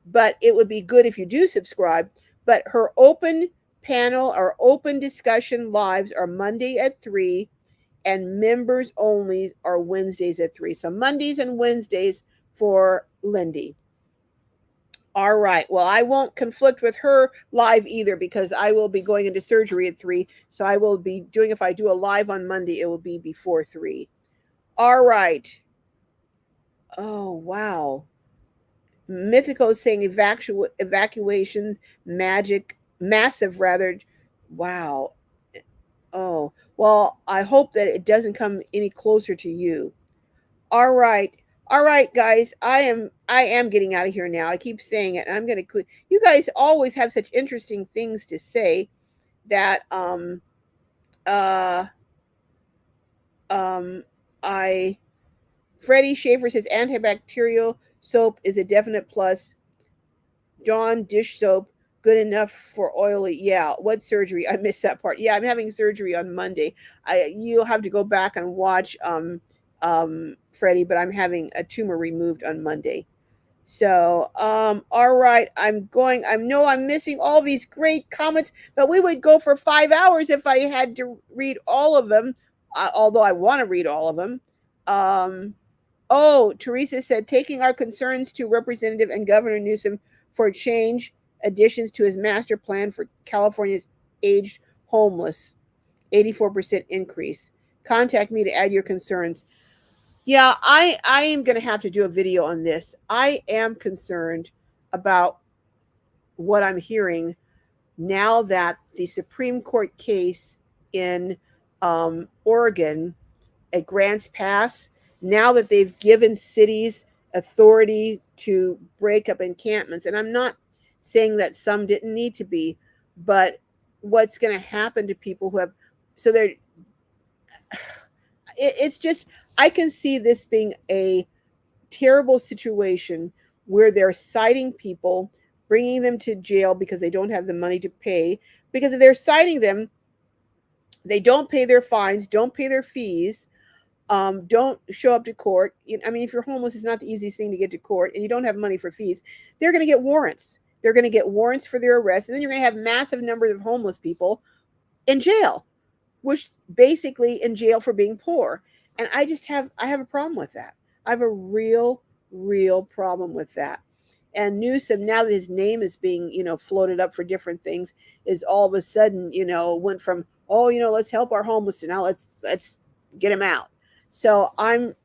But it would be good if you do subscribe. But her open panel or open discussion lives are Monday at 3 and members only are Wednesdays at 3. So Mondays and Wednesdays for Lindy. All right. Well, I won't conflict with her live either because I will be going into surgery at 3. So I will be doing, if I do a live on Monday, it will be before 3. All right. Oh, wow. Mythical is saying evacuations, massive rather. Wow. Oh, well, I hope that it doesn't come any closer to you. All right. All right, guys. I am getting out of here now. I keep saying it. And I'm going to you guys always have such interesting things to say that uh um I Freddie Schaefer says antibacterial soap is a definite plus. Dawn dish soap, good enough for oily. Yeah. What surgery? I missed that part. Yeah, I'm having surgery on Monday. You'll have to go back and watch Freddie, but I'm having a tumor removed on Monday. So, all right, I'm missing all these great comments, but we would go for 5 hours if I had to read all of them, although I want to read all of them. Um, oh, Teresa said, taking our concerns to Representative and Governor Newsom for change additions to his master plan for California's aged homeless. 84% increase. Contact me to add your concerns. Yeah, I am going to have to do a video on this. I am concerned about what I'm hearing now that the Supreme Court case in Oregon at Grants Pass, now that they've given cities authority to break up encampments, and I'm not saying that some didn't need to be, but what's going to happen to people who have, so they're, it's just, I can see this being a terrible situation where they're citing people, bringing them to jail because they don't have the money to pay. Because if they're citing them, they don't pay their fines, don't pay their fees, don't show up to court. I mean, if you're homeless, it's not the easiest thing to get to court, and you don't have money for fees. They're going to get warrants. They're going to get warrants for their arrest, and then you're going to have massive numbers of homeless people in jail, which basically in jail for being poor. And I have a problem with that. I have a real problem with that. And Newsom, now that his name is being, floated up for different things, is all of a sudden, went from, oh, let's help our homeless to now let's get him out. So I'm,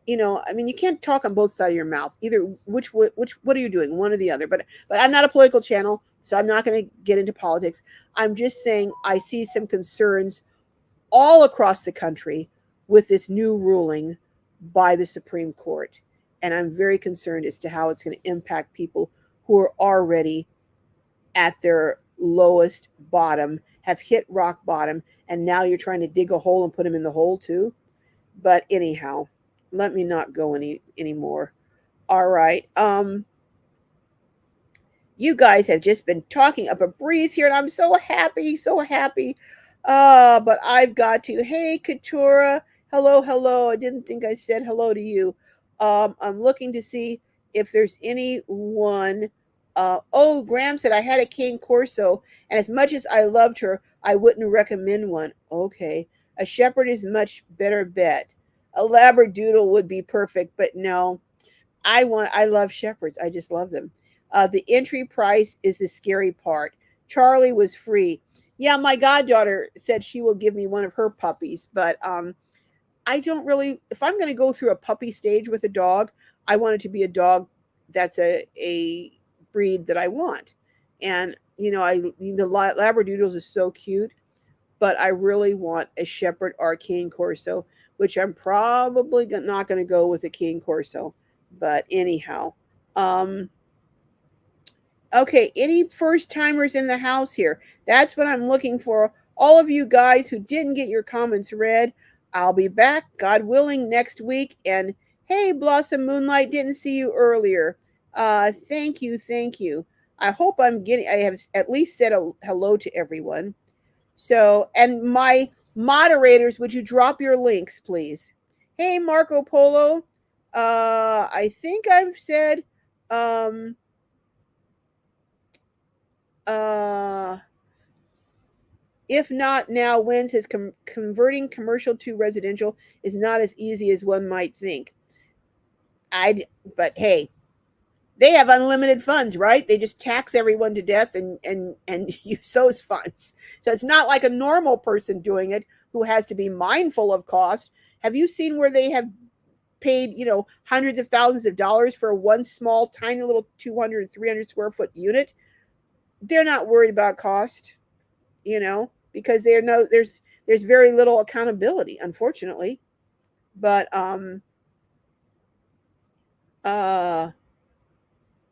I mean, you can't talk on both sides of your mouth. Either which what are you doing, one or the other? But I'm not a political channel, so I'm not going to get into politics. I'm just saying I see some concerns all across the country with this new ruling by the Supreme Court. And I'm very concerned as to how it's going to impact people who are already at their lowest bottom, have hit rock bottom, and now you're trying to dig a hole and put them in the hole too. But anyhow, let me not go anymore. All right. You guys have just been talking up a breeze here, and I'm so happy, so happy. But I've got to. Hey, Katura. Hello, hello. I didn't think I said hello to you. I'm looking to see if there's anyone. Oh, Graham said I had a cane corso, and as much as I loved her, I wouldn't recommend one. Okay, a shepherd is much better bet. A labradoodle would be perfect, but no, I love shepherds. I just love them. The entry price is the scary part. Charlie was free. Yeah, my goddaughter said she will give me one of her puppies, but I don't really. If I'm going to go through a puppy stage with a dog, I want it to be a dog that's a breed that I want. And the labradoodles is so cute, but I really want a shepherd or a cane corso, which I'm probably not going to go with a cane corso. But anyhow, um, okay, any first timers in the house here? That's what I'm looking for. All of you guys who didn't get your comments read, I'll be back, God willing, next week. And hey, Blossom Moonlight, didn't see you earlier. Thank you, thank you. I hope I have at least said a hello to everyone. So, and my moderators, would you drop your links, please? Hey, Marco Polo. I think I've said, um, uh, if not now, wins his converting commercial to residential is not as easy as one might think. But hey, they have unlimited funds, right? They just tax everyone to death and use those funds. So it's not like a normal person doing it who has to be mindful of cost. Have you seen where they have paid, hundreds of thousands of dollars for one small, tiny little 200, 300 square foot unit? They're not worried about cost, because there's very little accountability, unfortunately. But uh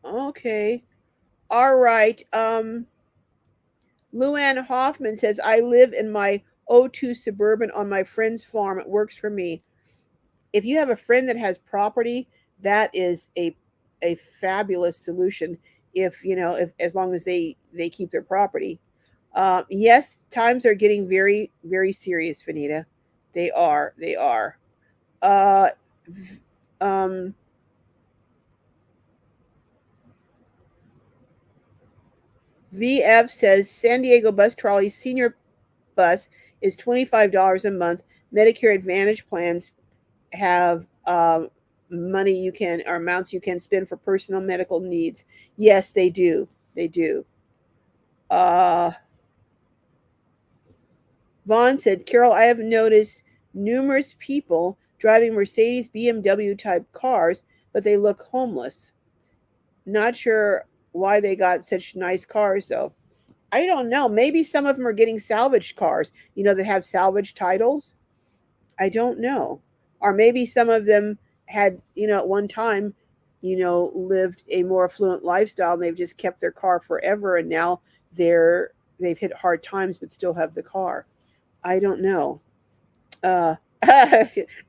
okay. All right. Luann Hoffman says, I live in my O2 Suburban on my friend's farm. It works for me. If you have a friend that has property, that is a fabulous solution. If as long as they keep their property. Yes, times are getting very, very serious, Fanita. They are. They are. Uh, um, VF says San Diego Bus Trolley Senior Bus is $25 a month. Medicare Advantage plans have money you can or amounts you can spend for personal medical needs. Yes, they do. They do. Uh, Vaughn said, Carol, I have noticed numerous people driving Mercedes BMW type cars, but they look homeless. Not sure why they got such nice cars, though. I don't know. Maybe some of them are getting salvaged cars, that have salvage titles. I don't know. Or maybe some of them had, at one time, lived a more affluent lifestyle and they've just kept their car forever and now they've hit hard times but still have the car. I don't know. Uh,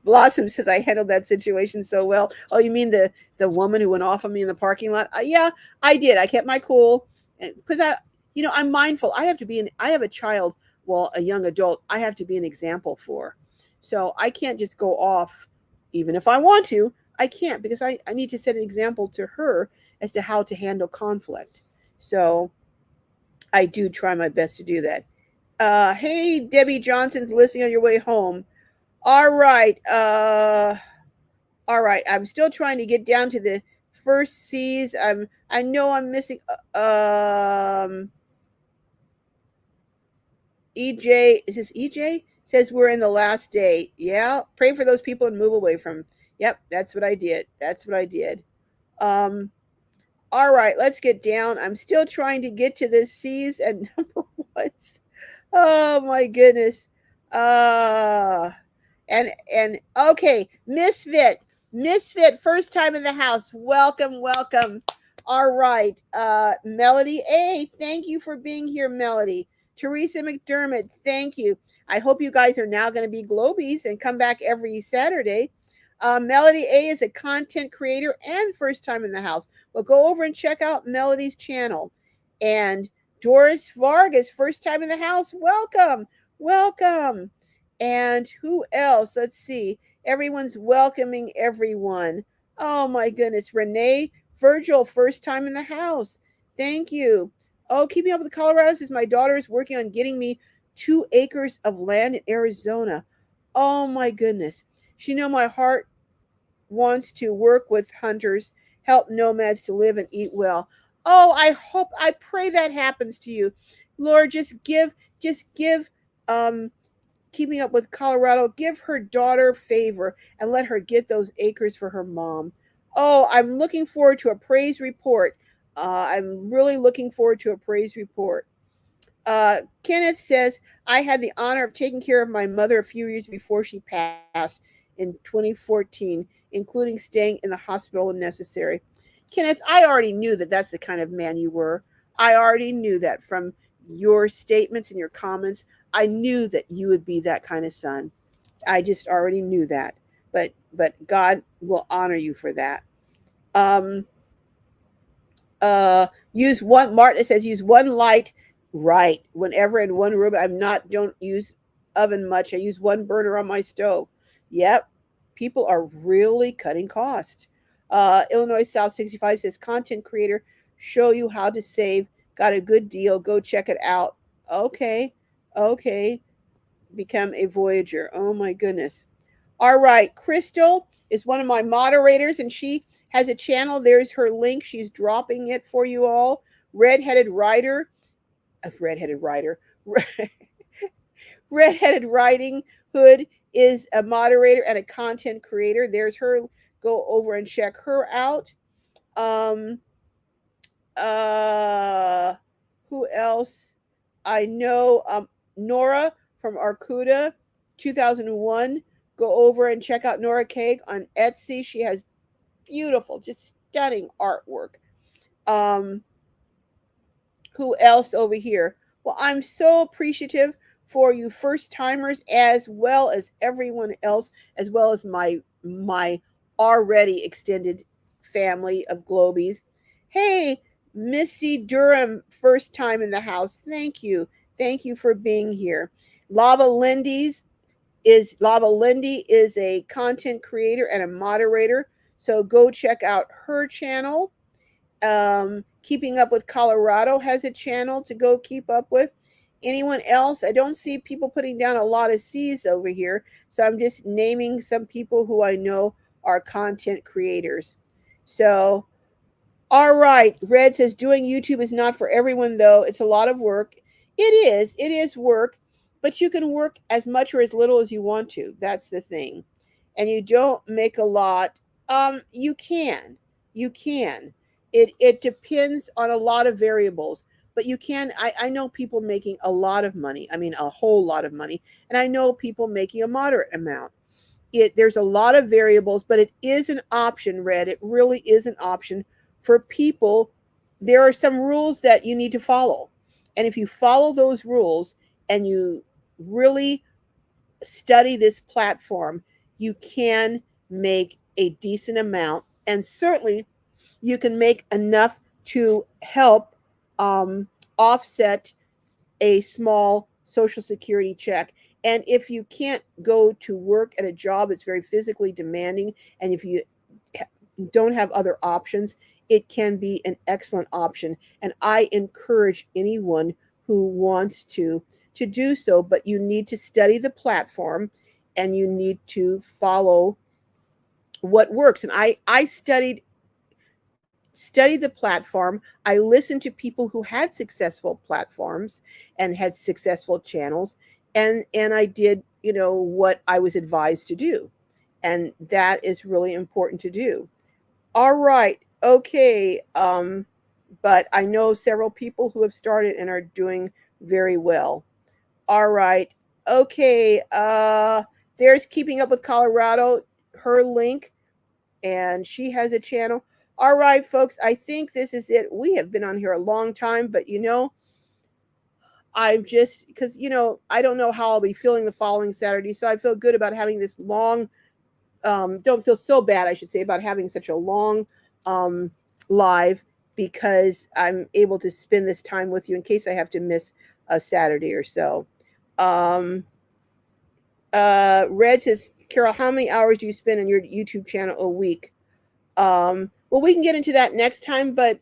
Blossom says I handled that situation so well. Oh, you mean the woman who went off on me in the parking lot? Yeah, I did. I kept my cool because I'm mindful. I have a child, well, a young adult. I have to be an example for. So I can't just go off, even if I want to. I can't because I need to set an example to her as to how to handle conflict. So I do try my best to do that. Hey, Debbie Johnson's listening on your way home. All right. All right. I'm still trying to get down to the first C's. I know I'm missing EJ. Is this EJ? Says we're in the last day. Yeah. Pray for those people and move away from. Yep, that's what I did. That's what I did. Um all right, let's get down. I'm still trying to get to the C's and number ones. Oh my goodness. Uh and okay, Misfit, first time in the house. Welcome, welcome. All right. Melody A, thank you for being here, Melody. Teresa McDermott, thank you. I hope you guys are now going to be Globies and come back every Saturday. Melody A is a content creator and first time in the house. Well, go over and check out Melody's channel. And Doris Vargas, first time in the house. Welcome, welcome. And who else? Let's see. Everyone's welcoming everyone. Oh my goodness. Renee Virgil, first time in the house. Thank you. Oh, keeping up with Colorado says my daughter is working on getting me 2 acres of land in Arizona. Oh my goodness. She know my heart wants to work with hunters, help nomads to live and eat well. Oh, I pray that happens to you. Lord, just give um keeping up with Colorado, give her daughter favor and let her get those acres for her mom. Oh, I'm looking forward to a praise report. I'm really looking forward to a praise report. Kenneth says, I had the honor of taking care of my mother a few years before she passed in 2014, including staying in the hospital when necessary. Kenneth, I already knew that that's the kind of man you were. I already knew that from your statements and your comments. I knew that you would be that kind of son. I just already knew that. But God will honor you for that. Um, use one Martin says use one light right whenever in one room. Don't use oven much. I use one burner on my stove. Yep, people are really cutting cost. Illinois South 65 says content creator show you how to save. Got a good deal. Go check it out. Okay, okay. Become a voyager. Oh my goodness. All right, Crystal is one of my moderators, and she has a channel. There's her link. She's dropping it for you all. Redheaded Rider, Redheaded Rider, Redheaded Riding Hood is a moderator and a content creator. There's her. Go over and check her out. Um, uh, who else? I know Nora from Arcuda, 2001. Go over and check out Nora Cake on Etsy. She has beautiful, just stunning artwork. Um, who else over here? Well, I'm so appreciative for you first timers as well as everyone else, as well as my already extended family of Globies. Hey, Misty Durham, first time in the house. Thank you. Thank you for being here. Lava Lindy is a content creator and a moderator. So go check out her channel. Keeping Up with Colorado has a channel to go keep up with. Anyone else? I don't see people putting down a lot of C's over here. So I'm just naming some people who I know are content creators. So, All right. Red says doing YouTube is not for everyone, though. It's a lot of work. It is. It is work, but you can work as much or as little as you want to. That's the thing. And you don't make a lot. You can. You can. It depends on a lot of variables. But you can. I know people making a lot of money. I mean, a whole lot of money. And I know people making a moderate amount. There's a lot of variables, but it is an option, Red. It really is an option for people. There are some rules that you need to follow. And if you follow those rules and you really study this platform, you can make a decent amount. And certainly you can make enough to help um, offset a small social security check. And if you can't go to work at a job that's very physically demanding, and if you don't have other options, it can be an excellent option. And I encourage anyone who wants to do so, but you need to study the platform and you need to follow what works. And I studied the platform. I listened to people who had successful platforms and had successful channels, and I did, what I was advised to do. And that is really important to do. All right. Okay. But I know several people who have started and are doing very well. All right. Okay. There's Keeping Up with Colorado, her link, and she has a channel. All right, folks, I think this is it. We have been on here a long time, but I'm just because I don't know how I'll be feeling the following Saturday, so I feel good about having this long. Don't feel so bad, I should say, about having such a long um, live, because I'm able to spend this time with you in case I have to miss a Saturday or so. Um, Red says, Carol, how many hours do you spend on your YouTube channel a week? Well, we can get into that next time, but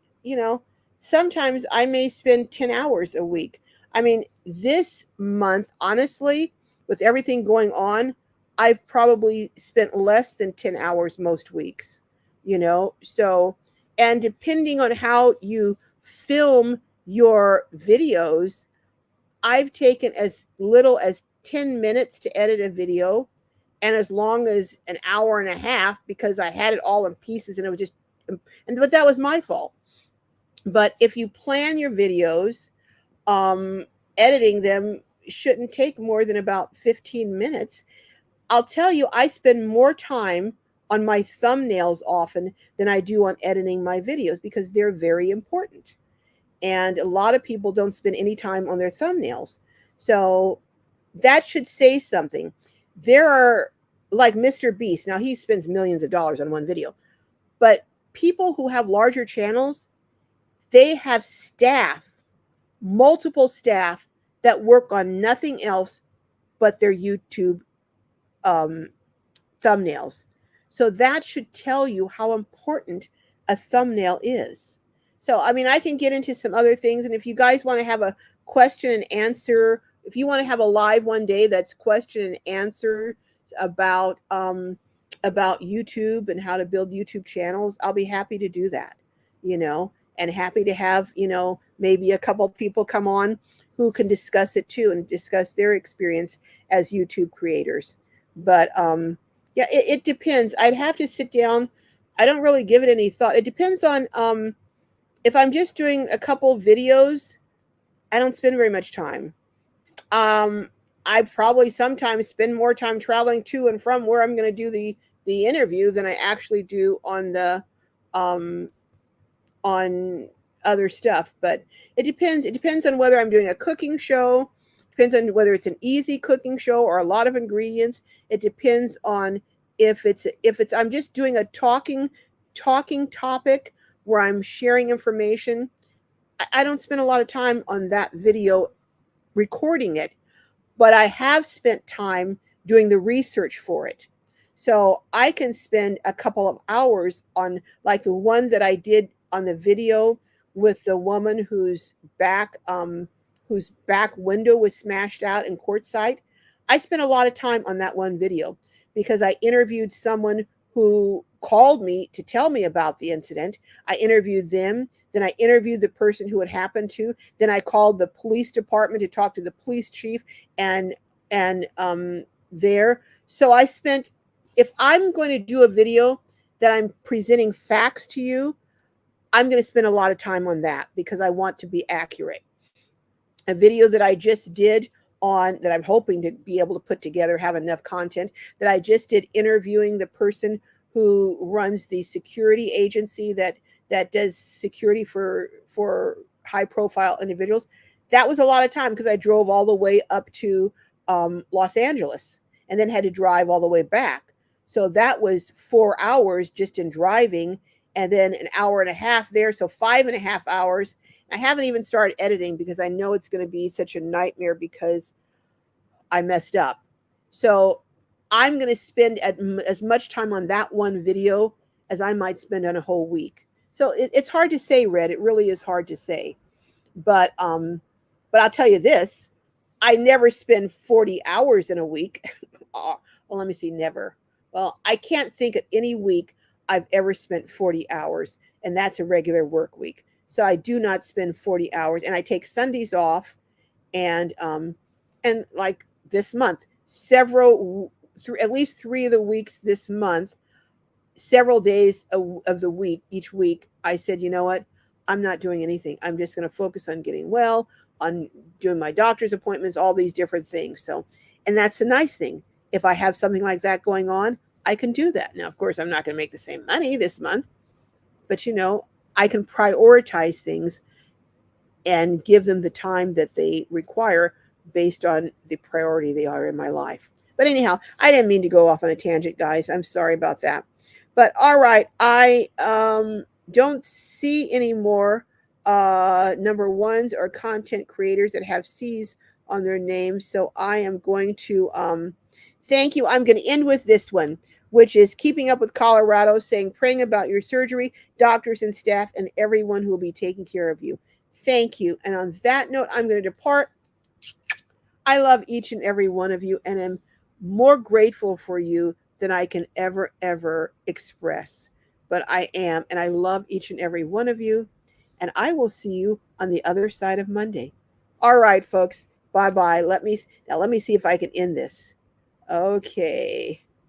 sometimes I may spend 10 hours a week. I mean, this month, honestly, with everything going on, I've probably spent less than 10 hours most weeks. So, and depending on how you film your videos, I've taken as little as 10 minutes to edit a video and as long as an hour and a half because I had it all in pieces and it was just, but that was my fault. But if you plan your videos, um, editing them shouldn't take more than about 15 minutes. I'll tell you, I spend more time on my thumbnails often than I do on editing my videos because they're very important. And a lot of people don't spend any time on their thumbnails. So that should say something. There are, like Mr. Beast. Now he spends millions of dollars on one video, but people who have larger channels, they have staff, multiple staff that work on nothing else but their YouTube um, thumbnails. So that should tell you how important a thumbnail is. So, I mean, I can get into some other things. And if you guys want to have a question and answer, if you want to have a live one day that's question and answer about YouTube and how to build YouTube channels, I'll be happy to do that, and happy to have, maybe a couple people come on who can discuss it too and discuss their experience as YouTube creators. But yeah, it depends. I'd have to sit down. I don't really give it any thought. It depends on if I'm just doing a couple videos, I don't spend very much time. Um, I probably sometimes spend more time traveling to and from where I'm going to do the interview than I actually do um, on other stuff. But it depends. It depends on whether I'm doing a cooking show. Depends on whether it's an easy cooking show or a lot of ingredients. It depends on if it's I'm just doing a talking topic where I'm sharing information. I don't spend a lot of time on that video recording it, but I have spent time doing the research for it. So I can spend a couple of hours on, like, the one that I did on the video with the woman whose back window was smashed out in Quartzsite. I spent a lot of time on that one video because I interviewed someone who called me to tell me about the incident. I interviewed them. Then I interviewed the person who it happened to. Then I called the police department to talk to the police chief and there. So I spent, if I'm going to do a video that I'm presenting facts to you, I'm going to spend a lot of time on that because I want to be accurate. A video that I just did on that I'm hoping to be able to put together, have enough content that I just did interviewing the person who runs the security agency that does security for high profile individuals. That was a lot of time because I drove all the way up to Los Angeles and then had to drive all the way back. So that was 4 hours just in driving, and then an hour and a half there. So 5.5 hours. I haven't even started editing because I know it's going to be such a nightmare because I messed up. So I'm going to spend as much time on that one video as I might spend on a whole week. So it's hard to say, Red. It really is hard to say. But but I'll tell you this: I never spend 40 hours in a week. Oh, well, let me see. Never. Well, I can't think of any week I've ever spent 40 hours, and that's a regular work week. So I do not spend 40 hours, and I take Sundays off, and like this month, at least 3 of the weeks this month, several days of the week, each week, I said, you know what? I'm not doing anything. I'm just going to focus on getting well, on doing my doctor's appointments, all these different things. So, and that's the nice thing. If I have something like that going on, I can do that. Now, of course, I'm not going to make the same money this month, but I can prioritize things and give them the time that they require based on the priority they are in my life. But anyhow, I didn't mean to go off on a tangent, guys. I'm sorry about that. But all right, I don't see any more number ones or content creators that have C's on their names. So I am going to thank you. I'm going to end with this one, which is Keeping Up with Colorado, saying, praying about your surgery, doctors and staff, and everyone who will be taking care of you. Thank you. And on that note, I'm going to depart. I love each and every one of you and am more grateful for you than I can ever express. But I am, and I love each and every one of you. And I will see you on the other side of Monday. All right, folks. Bye bye. Let me see if I can end this. Okay.